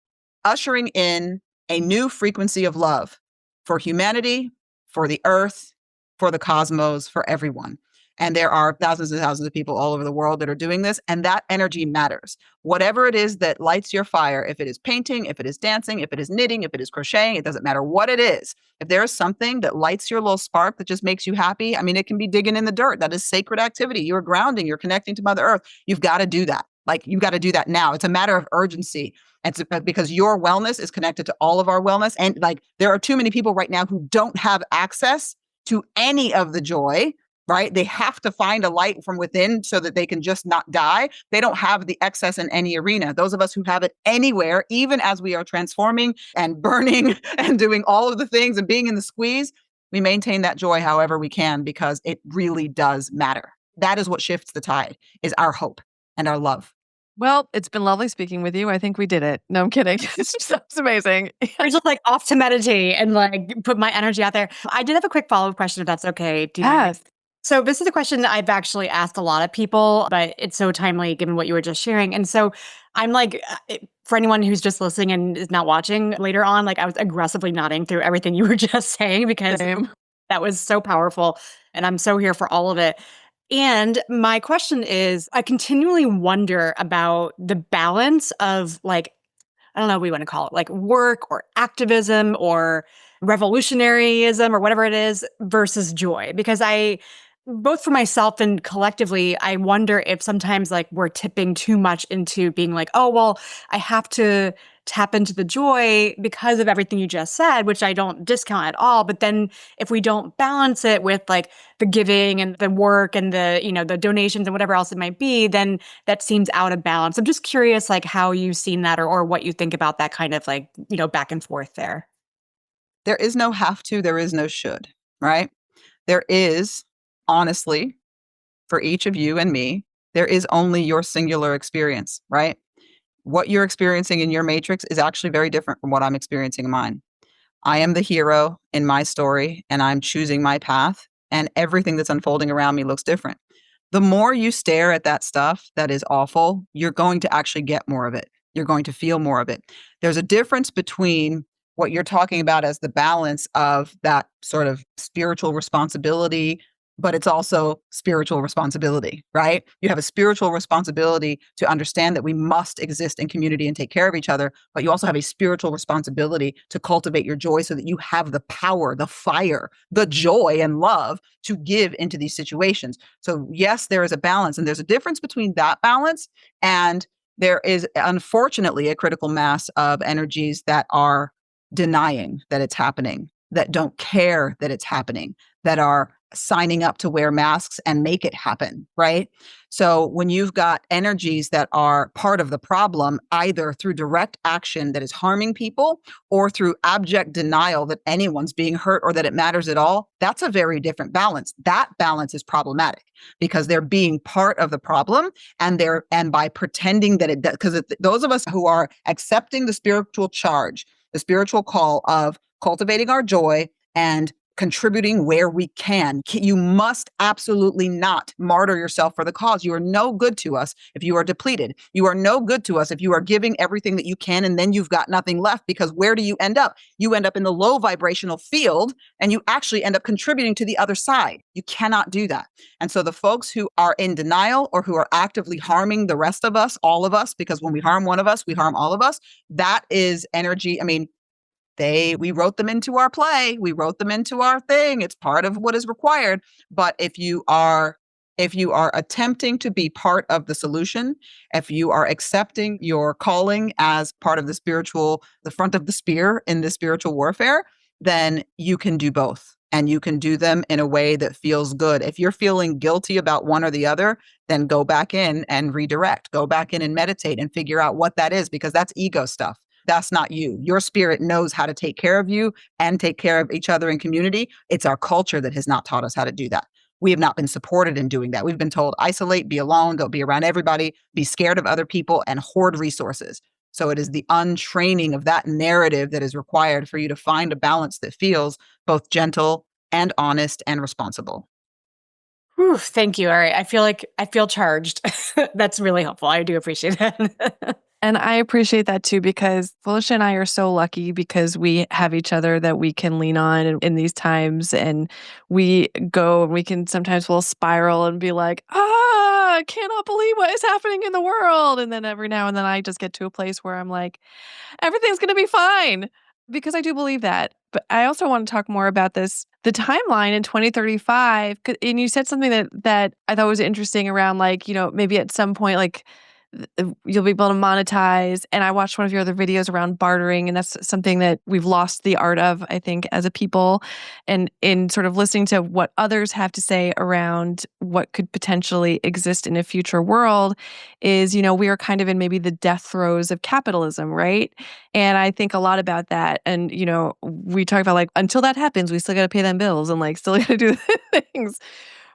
ushering in a new frequency of love for humanity, for the earth, for the cosmos, for everyone. And there are thousands and thousands of people all over the world that are doing this. And that energy matters. Whatever it is that lights your fire, if it is painting, if it is dancing, if it is knitting, if it is crocheting, it doesn't matter what it is. If there is something that lights your little spark that just makes you happy, I mean, it can be digging in the dirt. That is sacred activity. You're grounding, you're connecting to Mother Earth. You've got to do that. Like, you got to do that now. It's a matter of urgency. It's because your wellness is connected to all of our wellness. And like, there are too many people right now who don't have access to any of the joy, right? They have to find a light from within so that they can just not die. They don't have the excess in any arena. Those of us who have it anywhere, even as we are transforming and burning and doing all of the things and being in the squeeze, we maintain that joy however we can, because it really does matter. That is what shifts the tide, is our hope and our love. Well, it's been lovely speaking with you. I think we did it. No, I'm kidding. That's amazing. Or just like off to meditate and like put my energy out there. I did have a quick follow-up question, if that's okay. Do you mind? Yes. So this is a question that I've actually asked a lot of people, but it's so timely given what you were just sharing. And so I'm like, for anyone who's just listening and is not watching later on, like I was aggressively nodding through everything you were just saying because Same. that was so powerful. And I'm so here for all of it. And my question is, I continually wonder about the balance of like, I don't know what we want to call it, like work or activism or revolutionaryism or whatever it is versus joy. Because both for myself and collectively, I wonder if sometimes like we're tipping too much into being like, oh, well, I have to tap into the joy because of everything you just said, which I don't discount at all. But then if we don't balance it with like the giving and the work and the donations and whatever else it might be, then that seems out of balance. I'm just curious, like how you've seen that or what you think about that kind of like, back and forth there. There is no have to, there is no should, right? There is, honestly, for each of you and me, there is only your singular experience, right? What you're experiencing in your matrix is actually very different from what I'm experiencing in mine. I am the hero in my story, and I'm choosing my path, and everything that's unfolding around me looks different. The more you stare at that stuff that is awful, you're going to actually get more of it. You're going to feel more of it. There's a difference between what you're talking about as the balance of that sort of spiritual responsibility, but it's also spiritual responsibility, right? You have a spiritual responsibility to understand that we must exist in community and take care of each other, but you also have a spiritual responsibility to cultivate your joy so that you have the power, the fire, the joy and love to give into these situations. So yes, there is a balance, and there's a difference between that balance and there is unfortunately a critical mass of energies that are denying that it's happening, that don't care that it's happening, that are signing up to wear masks and make it happen, right? So when you've got energies that are part of the problem, either through direct action that is harming people or through abject denial that anyone's being hurt or that it matters at all, that's a very different balance. That balance is problematic because they're being part of the problem, and by pretending that it does, because those of us who are accepting the spiritual charge, the spiritual call of cultivating our joy and contributing where we can. You must absolutely not martyr yourself for the cause. You are no good to us if you are depleted. You are no good to us if you are giving everything that you can and then you've got nothing left, because where do you end up? You end up in the low vibrational field and you actually end up contributing to the other side. You cannot do that. And so the folks who are in denial or who are actively harming the rest of us, all of us, because when we harm one of us, we harm all of us, that is energy. I mean, we wrote them into our play. We wrote them into our thing. It's part of what is required. But if you are attempting to be part of the solution, if you are accepting your calling as part of the front of the spear in the spiritual warfare, then you can do both. And you can do them in a way that feels good. If you're feeling guilty about one or the other, then go back in and redirect. Go back in and meditate and figure out what that is, because that's ego stuff. That's not you. Your spirit knows how to take care of you and take care of each other in community. It's our culture that has not taught us how to do that. We have not been supported in doing that. We've been told, isolate, be alone, don't be around everybody, be scared of other people, and hoard resources. So it is the untraining of that narrative that is required for you to find a balance that feels both gentle and honest and responsible. Whew, thank you. All right. I feel charged. That's really helpful. I do appreciate that. And I appreciate that too, because Felicia and I are so lucky because we have each other that we can lean on in these times. And we go and we can sometimes we'll spiral and be like, I cannot believe what is happening in the world. And then every now and then I just get to a place where I'm like, everything's going to be fine, because I do believe that. But I also want to talk more about the timeline in 2035. And you said something that I thought was interesting around, like, maybe at some point, like, you'll be able to monetize. And I watched one of your other videos around bartering, and that's something that we've lost the art of, I think, as a people. And in sort of listening to what others have to say around what could potentially exist in a future world is, we are kind of in maybe the death throes of capitalism, right? And I think a lot about that. And, we talk about like, until that happens, we still got to pay them bills and like still got to do the things.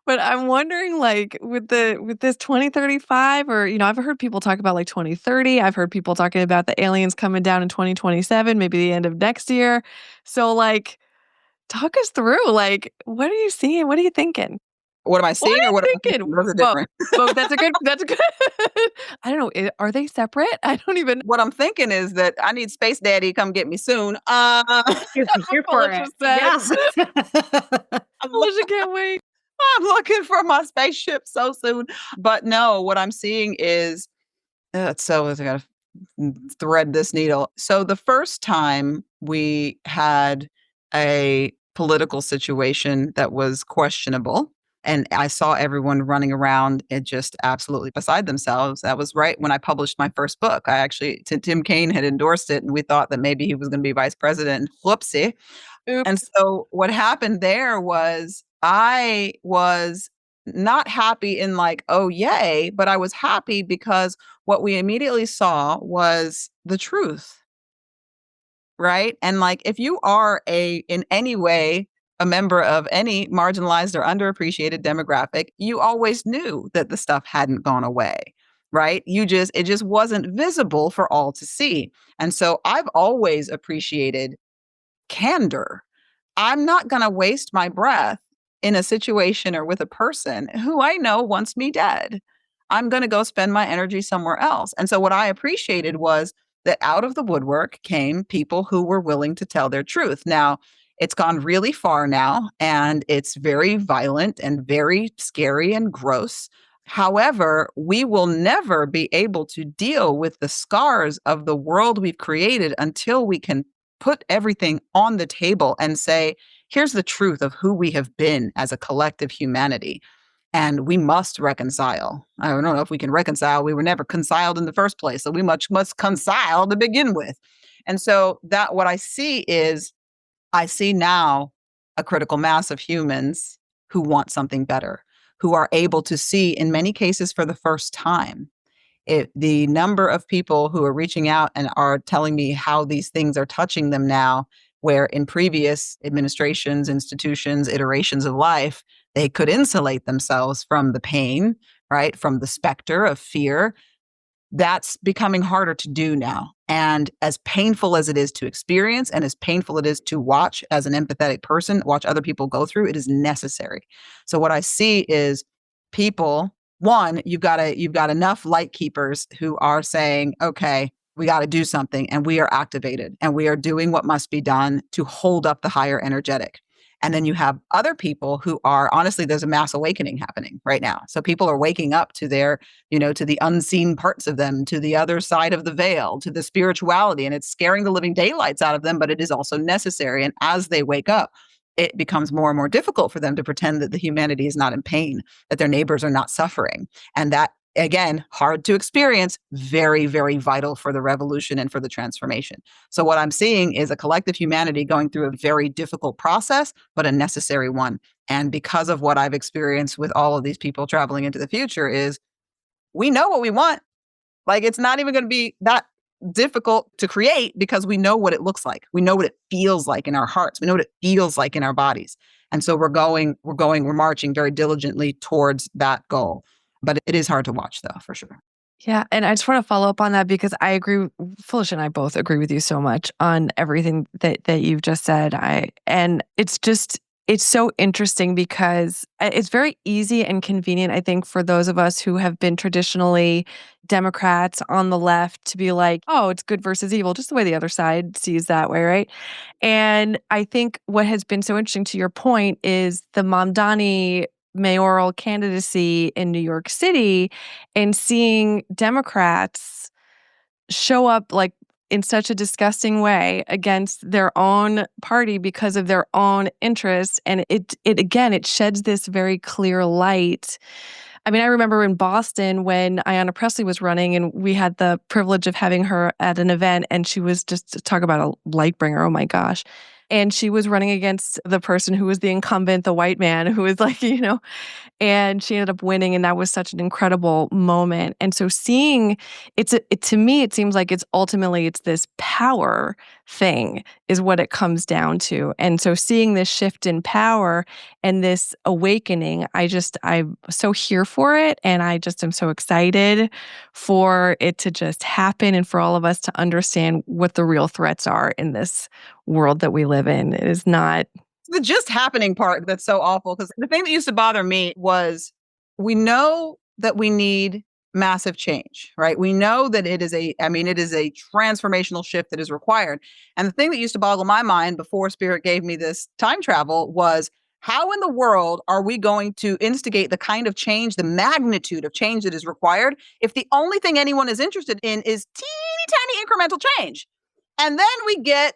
But I'm wondering, like, with this 2035, or I've heard people talk about like 2030. I've heard people talking about the aliens coming down in 2027, maybe the end of next year. So, like, talk us through, like, what are you seeing? What are you thinking? What am I What are seeing or you what am I thinking? thinking? Those are Both. different. Both. That's a good. I don't know. Are they separate? I don't even. What I'm thinking is that I need Space Daddy come get me soon. That's what Here for Felicia it. said. Yes. I'm, loo- Felicia can't wait. I'm looking for my spaceship so soon. But no, what I'm seeing is I got to thread this needle. So the first time we had a political situation that was questionable, and I saw everyone running around and just absolutely beside themselves. That was right when I published my first book. Tim Kaine had endorsed it, and we thought that maybe he was going to be vice president. Whoopsie. And Oops. so what happened there was I was not happy in like, oh, yay, but I was happy because what we immediately saw was the truth, right? And like, if you are in any way, a member of any marginalized or underappreciated demographic, you always knew that the stuff hadn't gone away, right? It just wasn't visible for all to see. And so I've always appreciated candor. I'm not going to waste my breath in a situation or with a person who I know wants me dead. I'm going to go spend my energy somewhere else. And so what I appreciated was that out of the woodwork came people who were willing to tell their truth. Now, it's gone really far now, and it's very violent and very scary and gross. However, we will never be able to deal with the scars of the world we've created until we can put everything on the table and say, here's the truth of who we have been as a collective humanity. And we must reconcile. I don't know if we can reconcile. We were never conciled in the first place. So we must concile to begin with. And so that what I see now a critical mass of humans who want something better, who are able to see in many cases for the first time the number of people who are reaching out and are telling me how these things are touching them now, where in previous administrations, institutions, iterations of life, they could insulate themselves from the pain, right? From the specter of fear. That's becoming harder to do now. And as painful as it is to experience and as painful it is to watch as an empathetic person, watch other people go through, it is necessary. So what I see is people, one, you've got enough light keepers who are saying, okay, we got to do something, and we are activated and we are doing what must be done to hold up the higher energetic. And then you have other people who are, honestly, there's a mass awakening happening right now. So people are waking up to their, to the unseen parts of them, to the other side of the veil, to the spirituality. And it's scaring the living daylights out of them, but it is also necessary. And as they wake up, it becomes more and more difficult for them to pretend that the humanity is not in pain, that their neighbors are not suffering. And that, again, hard to experience, very, very vital for the revolution and for the transformation. So what I'm seeing is a collective humanity going through a very difficult process, but a necessary one. And because of what I've experienced with all of these people traveling into the future is we know what we want. Like, it's not even going to be that difficult to create because we know what it looks like. We know what it feels like in our hearts. We know what it feels like in our bodies. And so we're marching very diligently towards that goal. But it is hard to watch, though, for sure. Yeah, and I just want to follow up on that because I agree. Felicia and I both agree with you so much on everything that you've just said. And it's so interesting because it's very easy and convenient, I think, for those of us who have been traditionally Democrats on the left to be like, oh, it's good versus evil, just the way the other side sees that way, right? And I think what has been so interesting, to your point, is the Mamdani mayoral candidacy in New York City and seeing Democrats show up like in such a disgusting way against their own party because of their own interests. And it again, it sheds this very clear light I mean, I remember in Boston when Ayanna Pressley was running, and we had the privilege of having her at an event, and she was just talk about a light bringer. Oh my gosh. And she was running against the person who was the incumbent, the white man, who was like, and she ended up winning, and that was such an incredible moment. And so seeing to me, it seems like it's this power thing is what it comes down to. And so seeing this shift in power and this awakening, I'm so here for it. And I just am so excited for it to just happen and for all of us to understand what the real threats are in this world that we live in. It is not. The just happening part that's so awful, because the thing that used to bother me was we know that we need massive change, right? We know that it is a transformational shift that is required. And the thing that used to boggle my mind before Spirit gave me this time travel was, how in the world are we going to instigate the kind of change, the magnitude of change that is required, if the only thing anyone is interested in is teeny tiny incremental change? And then we get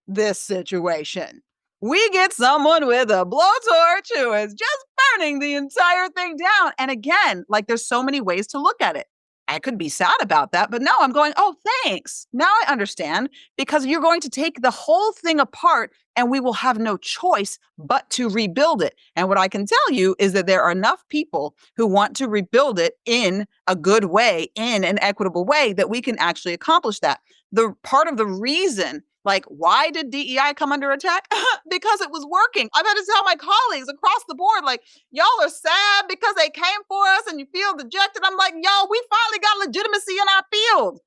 this situation. We get someone with a blowtorch who is just burning the entire thing down. And again, like, there's so many ways to look at it. I could be sad about that, but no, I'm going, oh, thanks. Now I understand, because you're going to take the whole thing apart and we will have no choice but to rebuild it. And what I can tell you is that there are enough people who want to rebuild it in a good way, in an equitable way, that we can actually accomplish that. The part of the reason, like, why did DEI come under attack? Because it was working. I've had to tell my colleagues across the board, like, y'all are sad because they came for us and you feel dejected. I'm like, y'all, we finally got legitimacy in our field.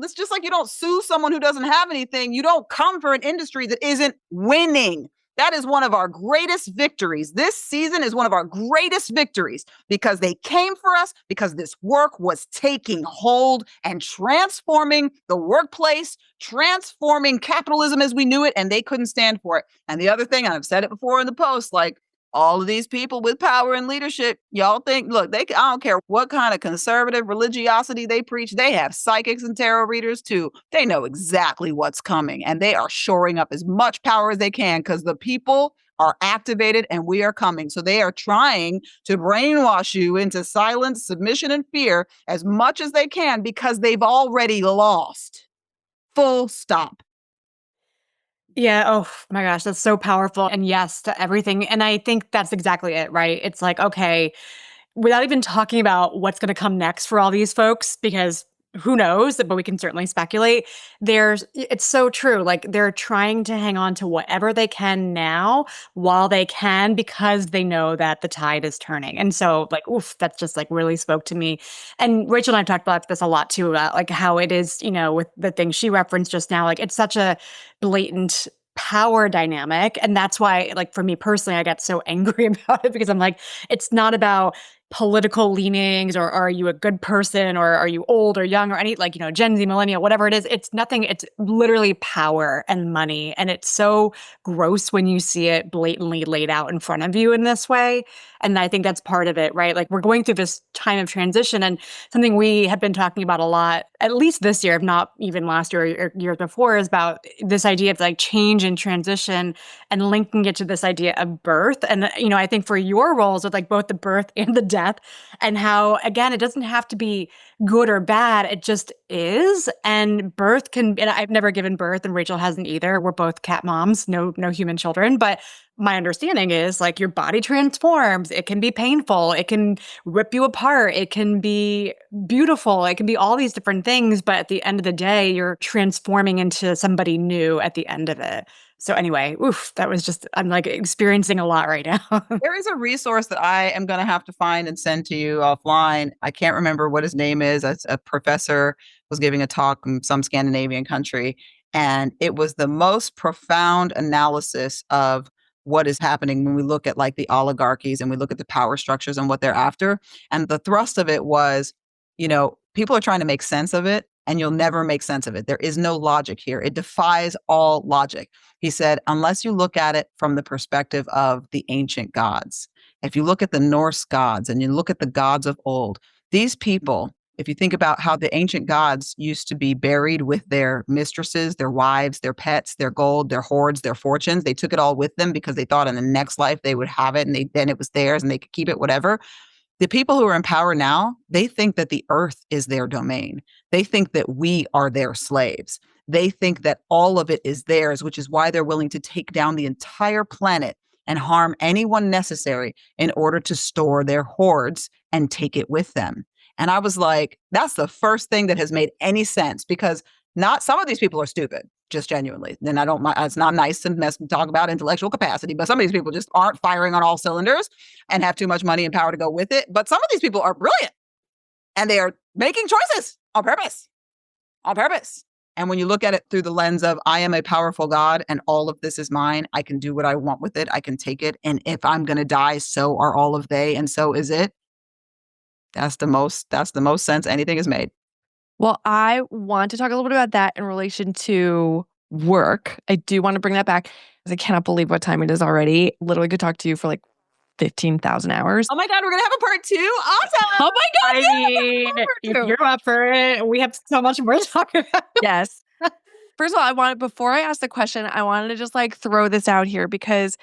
It's just like you don't sue someone who doesn't have anything. You don't come for an industry that isn't winning. That is one of our greatest victories. This season is one of our greatest victories, because they came for us, because this work was taking hold and transforming the workplace, transforming capitalism as we knew it, and they couldn't stand for it. And the other thing, and I've said it before in the post, like, all of these people with power and leadership, y'all think, look, I don't care what kind of conservative religiosity they preach. They have psychics and tarot readers too. They know exactly what's coming, and they are shoring up as much power as they can, because the people are activated and we are coming. So they are trying to brainwash you into silence, submission, and fear as much as they can, because they've already lost. Full stop. Yeah. Oh my gosh, that's so powerful. And yes to everything. And I think that's exactly it, right? It's like, okay, without even talking about what's going to come next for all these folks, because who knows, but we can certainly speculate. It's so true. Like, they're trying to hang on to whatever they can now while they can, because they know that the tide is turning. And so, like, oof, that's just like really spoke to me. And Rachel and I talked about this a lot too, about like how it is, with the thing she referenced just now, like, it's such a blatant power dynamic. And that's why, like, for me personally, I got so angry about it, because I'm like, it's not about political leanings, or are you a good person, or are you old or young, or any, like, Gen Z, millennial, whatever it is. It's nothing. It's literally power and money. And it's so gross when you see it blatantly laid out in front of you in this way. And I think that's part of it, right? Like, we're going through this time of transition, and something we have been talking about a lot, at least this year, if not even last year or years before, is about this idea of like change and transition, and linking it to this idea of birth. And, I think for your roles with like both the birth and the death, and how, again, it doesn't have to be good or bad. It just is. And birth and I've never given birth, and Rachel hasn't either. We're both cat moms, no human children. But my understanding is, like, your body transforms. It can be painful. It can rip you apart. It can be beautiful. It can be all these different things. But at the end of the day, you're transforming into somebody new at the end of it. So anyway, oof, I'm like experiencing a lot right now. There is a resource that I am going to have to find and send to you offline. I can't remember what his name is. A professor was giving a talk in some Scandinavian country, and it was the most profound analysis of what is happening when we look at like the oligarchies and we look at the power structures and what they're after. And the thrust of it was, people are trying to make sense of it, and you'll never make sense of it. There is no logic here. It defies all logic. He said, unless you look at it from the perspective of the ancient gods. If you look at the Norse gods and you look at the gods of old, these people, if you think about how the ancient gods used to be buried with their mistresses, their wives, their pets, their gold, their hoards, their fortunes, they took it all with them because they thought in the next life they would have it, and then it was theirs and they could keep it, whatever. The people who are in power now, they think that the earth is their domain. They think that we are their slaves. They think that all of it is theirs, which is why they're willing to take down the entire planet and harm anyone necessary in order to store their hoards and take it with them. And I was like, that's the first thing that has made any sense, because not some of these people are stupid, just genuinely. Then I don't mind. It's not nice to talk about intellectual capacity, but some of these people just aren't firing on all cylinders and have too much money and power to go with it. But some of these people are brilliant, and they are making choices on purpose, on purpose. And when you look at it through the lens of, I am a powerful God and all of this is mine, I can do what I want with it. I can take it. And if I'm going to die, so are all of they. And so is it. That's the most sense anything is made. Well, I want to talk a little bit about that in relation to work. I do want to bring that back because I cannot believe what time it is already. Literally could talk to you for like 15,000 hours. Oh my God, we're going to have a part 2. Awesome. Oh my God. I mean, if you're up for it, we have so much more to talk about. Yes. First of all, before I ask the question, I wanted to just like throw this out here because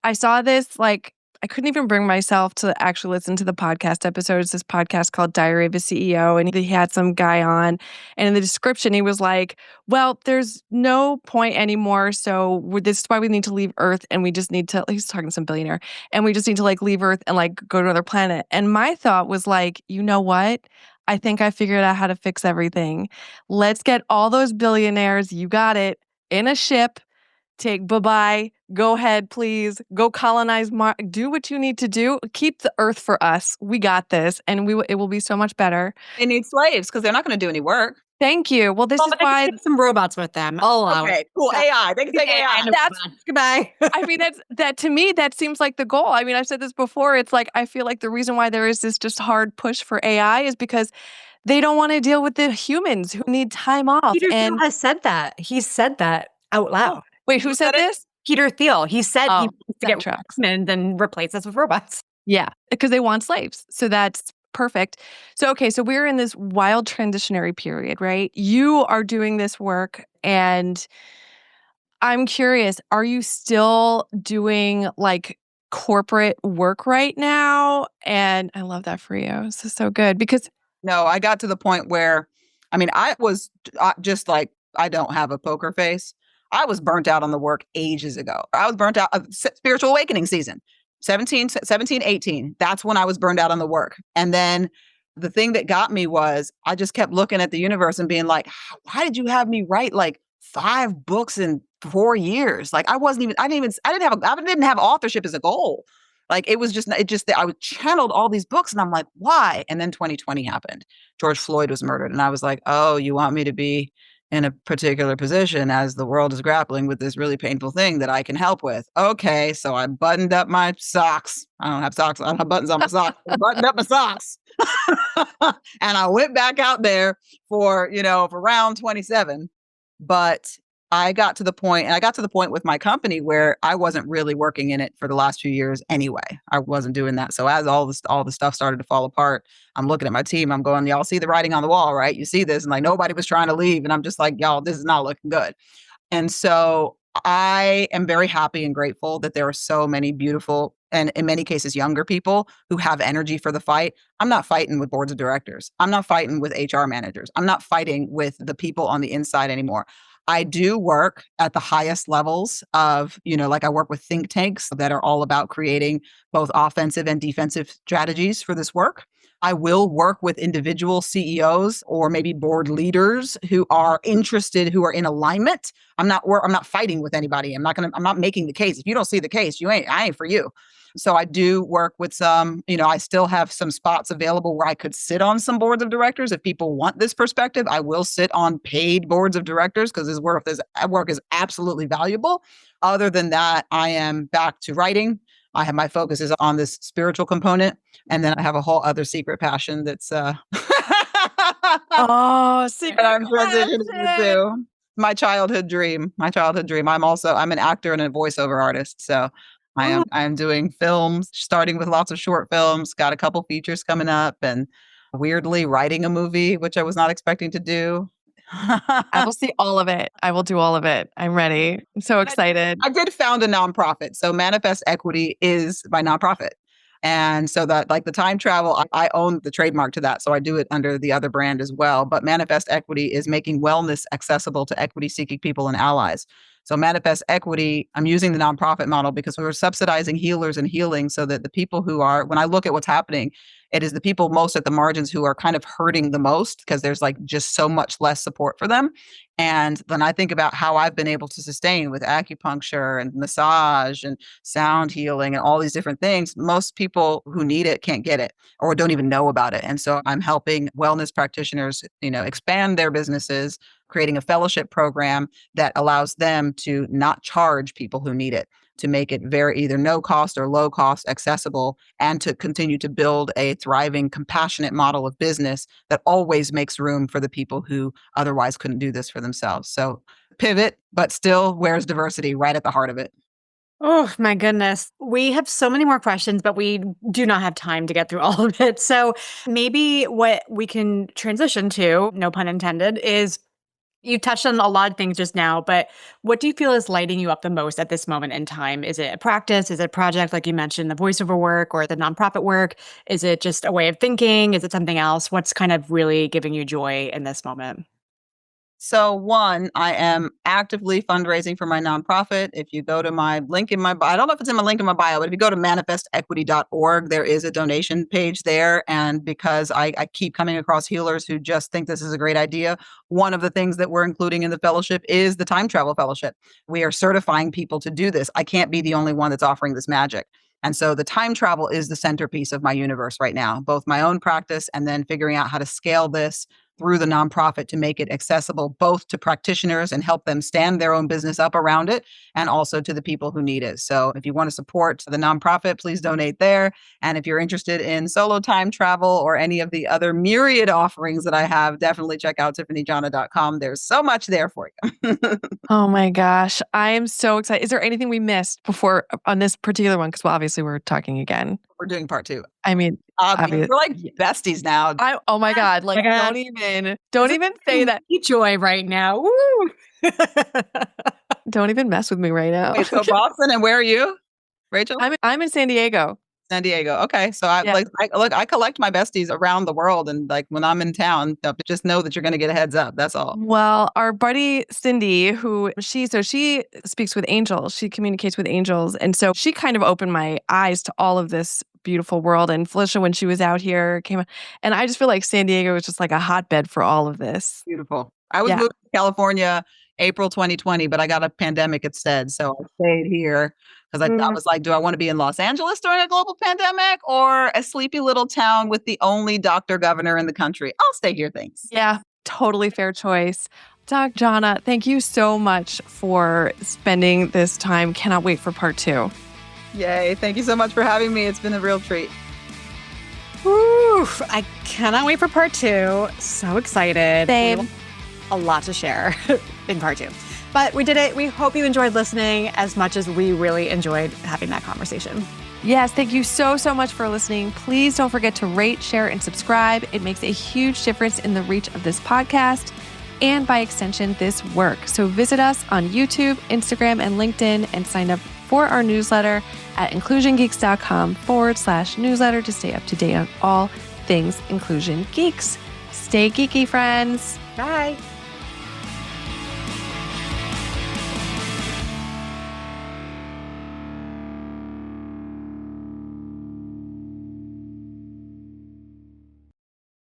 I saw this, like, I couldn't even bring myself to actually listen to the podcast episodes. This podcast called Diary of a CEO, and he had some guy on, and in the description, he was like, well, there's no point anymore. So this is why we need to leave Earth, and we just need to, he's talking to some billionaire, and we just need to like leave Earth and like go to another planet. And my thought was like, you know what? I think I figured out how to fix everything. Let's get all those billionaires, you got it, in a ship. Take bye-bye. Go ahead, please. Go colonize Mars. Do what you need to do. Keep the Earth for us. We got this, and it will be so much better. They need slaves because they're not going to do any work. Thank you. Well, this is But they why can take some robots with them. I'll allow Okay, it. cool. AI. They can take AI. Goodbye. I mean, that to me, that seems like the goal. I mean, I've said this before. It's like I feel like the reason why there is this just hard push for AI is because they don't want to deal with the humans who need time off. Peter And Thiel has said that. He said that out loud. wait, who said this? Peter Thiel. He said he wants to that get tracks. humans and replace us with robots. Yeah, because they want slaves. So that's perfect. So, okay, so we're in this wild transitionary period, right? You are doing this work, and I'm curious, are you still doing like corporate work right now? And I love that for you. This is so good because No, I got to the point where, I mean, I was just like, I don't have a poker face. I was burnt out on the work ages ago. I was burnt out of spiritual awakening season, 17, 18. That's when I was burned out on the work. And then the thing that got me was I just kept looking at the universe and being like, why did you have me write like 5 books in 4 years? Like I didn't have authorship as a goal. Like it was just that I channeled all these books and I'm like, why? And then 2020 happened. George Floyd was murdered. And I was like, oh, you want me to be in a particular position as the world is grappling with this really painful thing that I can help with. Okay. So I buttoned up my socks. I don't have socks. I don't have buttons on my socks. I buttoned up my socks. And I went back out there for round 27. But I got to the point with my company where I wasn't really working in it for the last few years anyway. I wasn't doing that. So as all the stuff started to fall apart, I'm looking at my team. I'm going, y'all see the writing on the wall, right? You see this, and like nobody was trying to leave, and I'm just like, y'all, this is not looking good. And so I am very happy and grateful that there are so many beautiful and in many cases younger people who have energy for the fight. I'm not fighting with boards of directors. I'm not fighting with HR managers. I'm not fighting with the people on the inside anymore. I do work at the highest levels of, like I work with think tanks that are all about creating both offensive and defensive strategies for this work. I will work with individual CEOs or maybe board leaders who are interested, who are in alignment. I'm not fighting with anybody. I'm not making the case. If you don't see the case, I ain't for you. So I do work with some, I still have some spots available where I could sit on some boards of directors. If people want this perspective, I will sit on paid boards of directors because this work is absolutely valuable. Other than that, I am back to writing. My focus is on this spiritual component. And then I have a whole other secret passion that's secret secret I'm transitioning into. My childhood dream. I'm an actor and a voiceover artist. So I am doing films, starting with lots of short films, got a couple features coming up, and weirdly writing a movie, which I was not expecting to do. I will see all of it. I will do all of it. I'm ready. I'm so excited. I did found a nonprofit. So Manifest Equity is my nonprofit. And so that like the time travel, I own the trademark to that. So I do it under the other brand as well. But Manifest Equity is making wellness accessible to equity seeking people and allies. So Manifest Equity, I'm using the nonprofit model because we're subsidizing healers and healing so that the people who are, when I look at what's happening, it is the people most at the margins who are kind of hurting the most because there's like just so much less support for them. And then I think about how I've been able to sustain with acupuncture and massage and sound healing and all these different things. Most people who need it can't get it or don't even know about it. And so I'm helping wellness practitioners, expand their businesses, creating a fellowship program that allows them to not charge people who need it, to make it very either no cost or low cost accessible, and to continue to build a thriving, compassionate model of business that always makes room for the people who otherwise couldn't do this for themselves. So pivot, but still wears diversity right at the heart of it. Oh my goodness. We have so many more questions, but we do not have time to get through all of it. So maybe what we can transition to, no pun intended, is you touched on a lot of things just now, but what do you feel is lighting you up the most at this moment in time? Is it a practice? Is it a project, like you mentioned, the voiceover work or the nonprofit work? Is it just a way of thinking? Is it something else? What's kind of really giving you joy in this moment? So one, I am actively fundraising for my nonprofit. If you go to my link in my bio, I don't know if it's in my link in my bio, but if you go to manifestequity.org, there is a donation page there. And because I keep coming across healers who just think this is a great idea, one of the things that we're including in the fellowship is the time travel fellowship. We are certifying people to do this. I can't be the only one that's offering this magic. And so the time travel is the centerpiece of my universe right now, both my own practice and then figuring out how to scale this through the nonprofit to make it accessible both to practitioners and help them stand their own business up around it, and also to the people who need it. So if you want to support the nonprofit, please donate there. And if you're interested in solo time travel or any of the other myriad offerings that I have, definitely check out tiffanyjana.com. There's so much there for you. Oh my gosh. I am so excited. Is there anything we missed before on this particular one? Because obviously we're talking again. We're doing part two. I mean, We're like besties now. oh my God. Like, my God. don't even say that. Joy right now. Woo! Don't even mess with me right now. Wait, so Boston, and where are you, Rachel? I'm in San Diego. San Diego. Okay. So Yeah. I collect my besties around the world. And like when I'm in town, just know that you're going to get a heads up. That's all. Well, our buddy Cindy, she speaks with angels, she communicates with angels. And so she kind of opened my eyes to all of this beautiful world. And Felicia, when she was out here, and I just feel like San Diego is just like a hotbed for all of this. Beautiful. I was moving to California April 2020, but I got a pandemic instead. So I stayed here because I was like, do I want to be in Los Angeles during a global pandemic or a sleepy little town with the only doctor governor in the country? I'll stay here, thanks. Yeah, totally fair choice. Doc Jana, thank you so much for spending this time. Cannot wait for part 2. Yay. Thank you so much for having me. It's been a real treat. Woo! I cannot wait for part 2. So excited. Same. A lot to share in part 2. But we did it. We hope you enjoyed listening as much as we really enjoyed having that conversation. Yes, thank you so much for listening. Please don't forget to rate, share, and subscribe. It makes a huge difference in the reach of this podcast and by extension, this work. So visit us on YouTube, Instagram, and LinkedIn and sign up for our newsletter at inclusiongeeks.com/newsletter to stay up to date on all things Inclusion Geeks. Stay geeky, friends. Bye.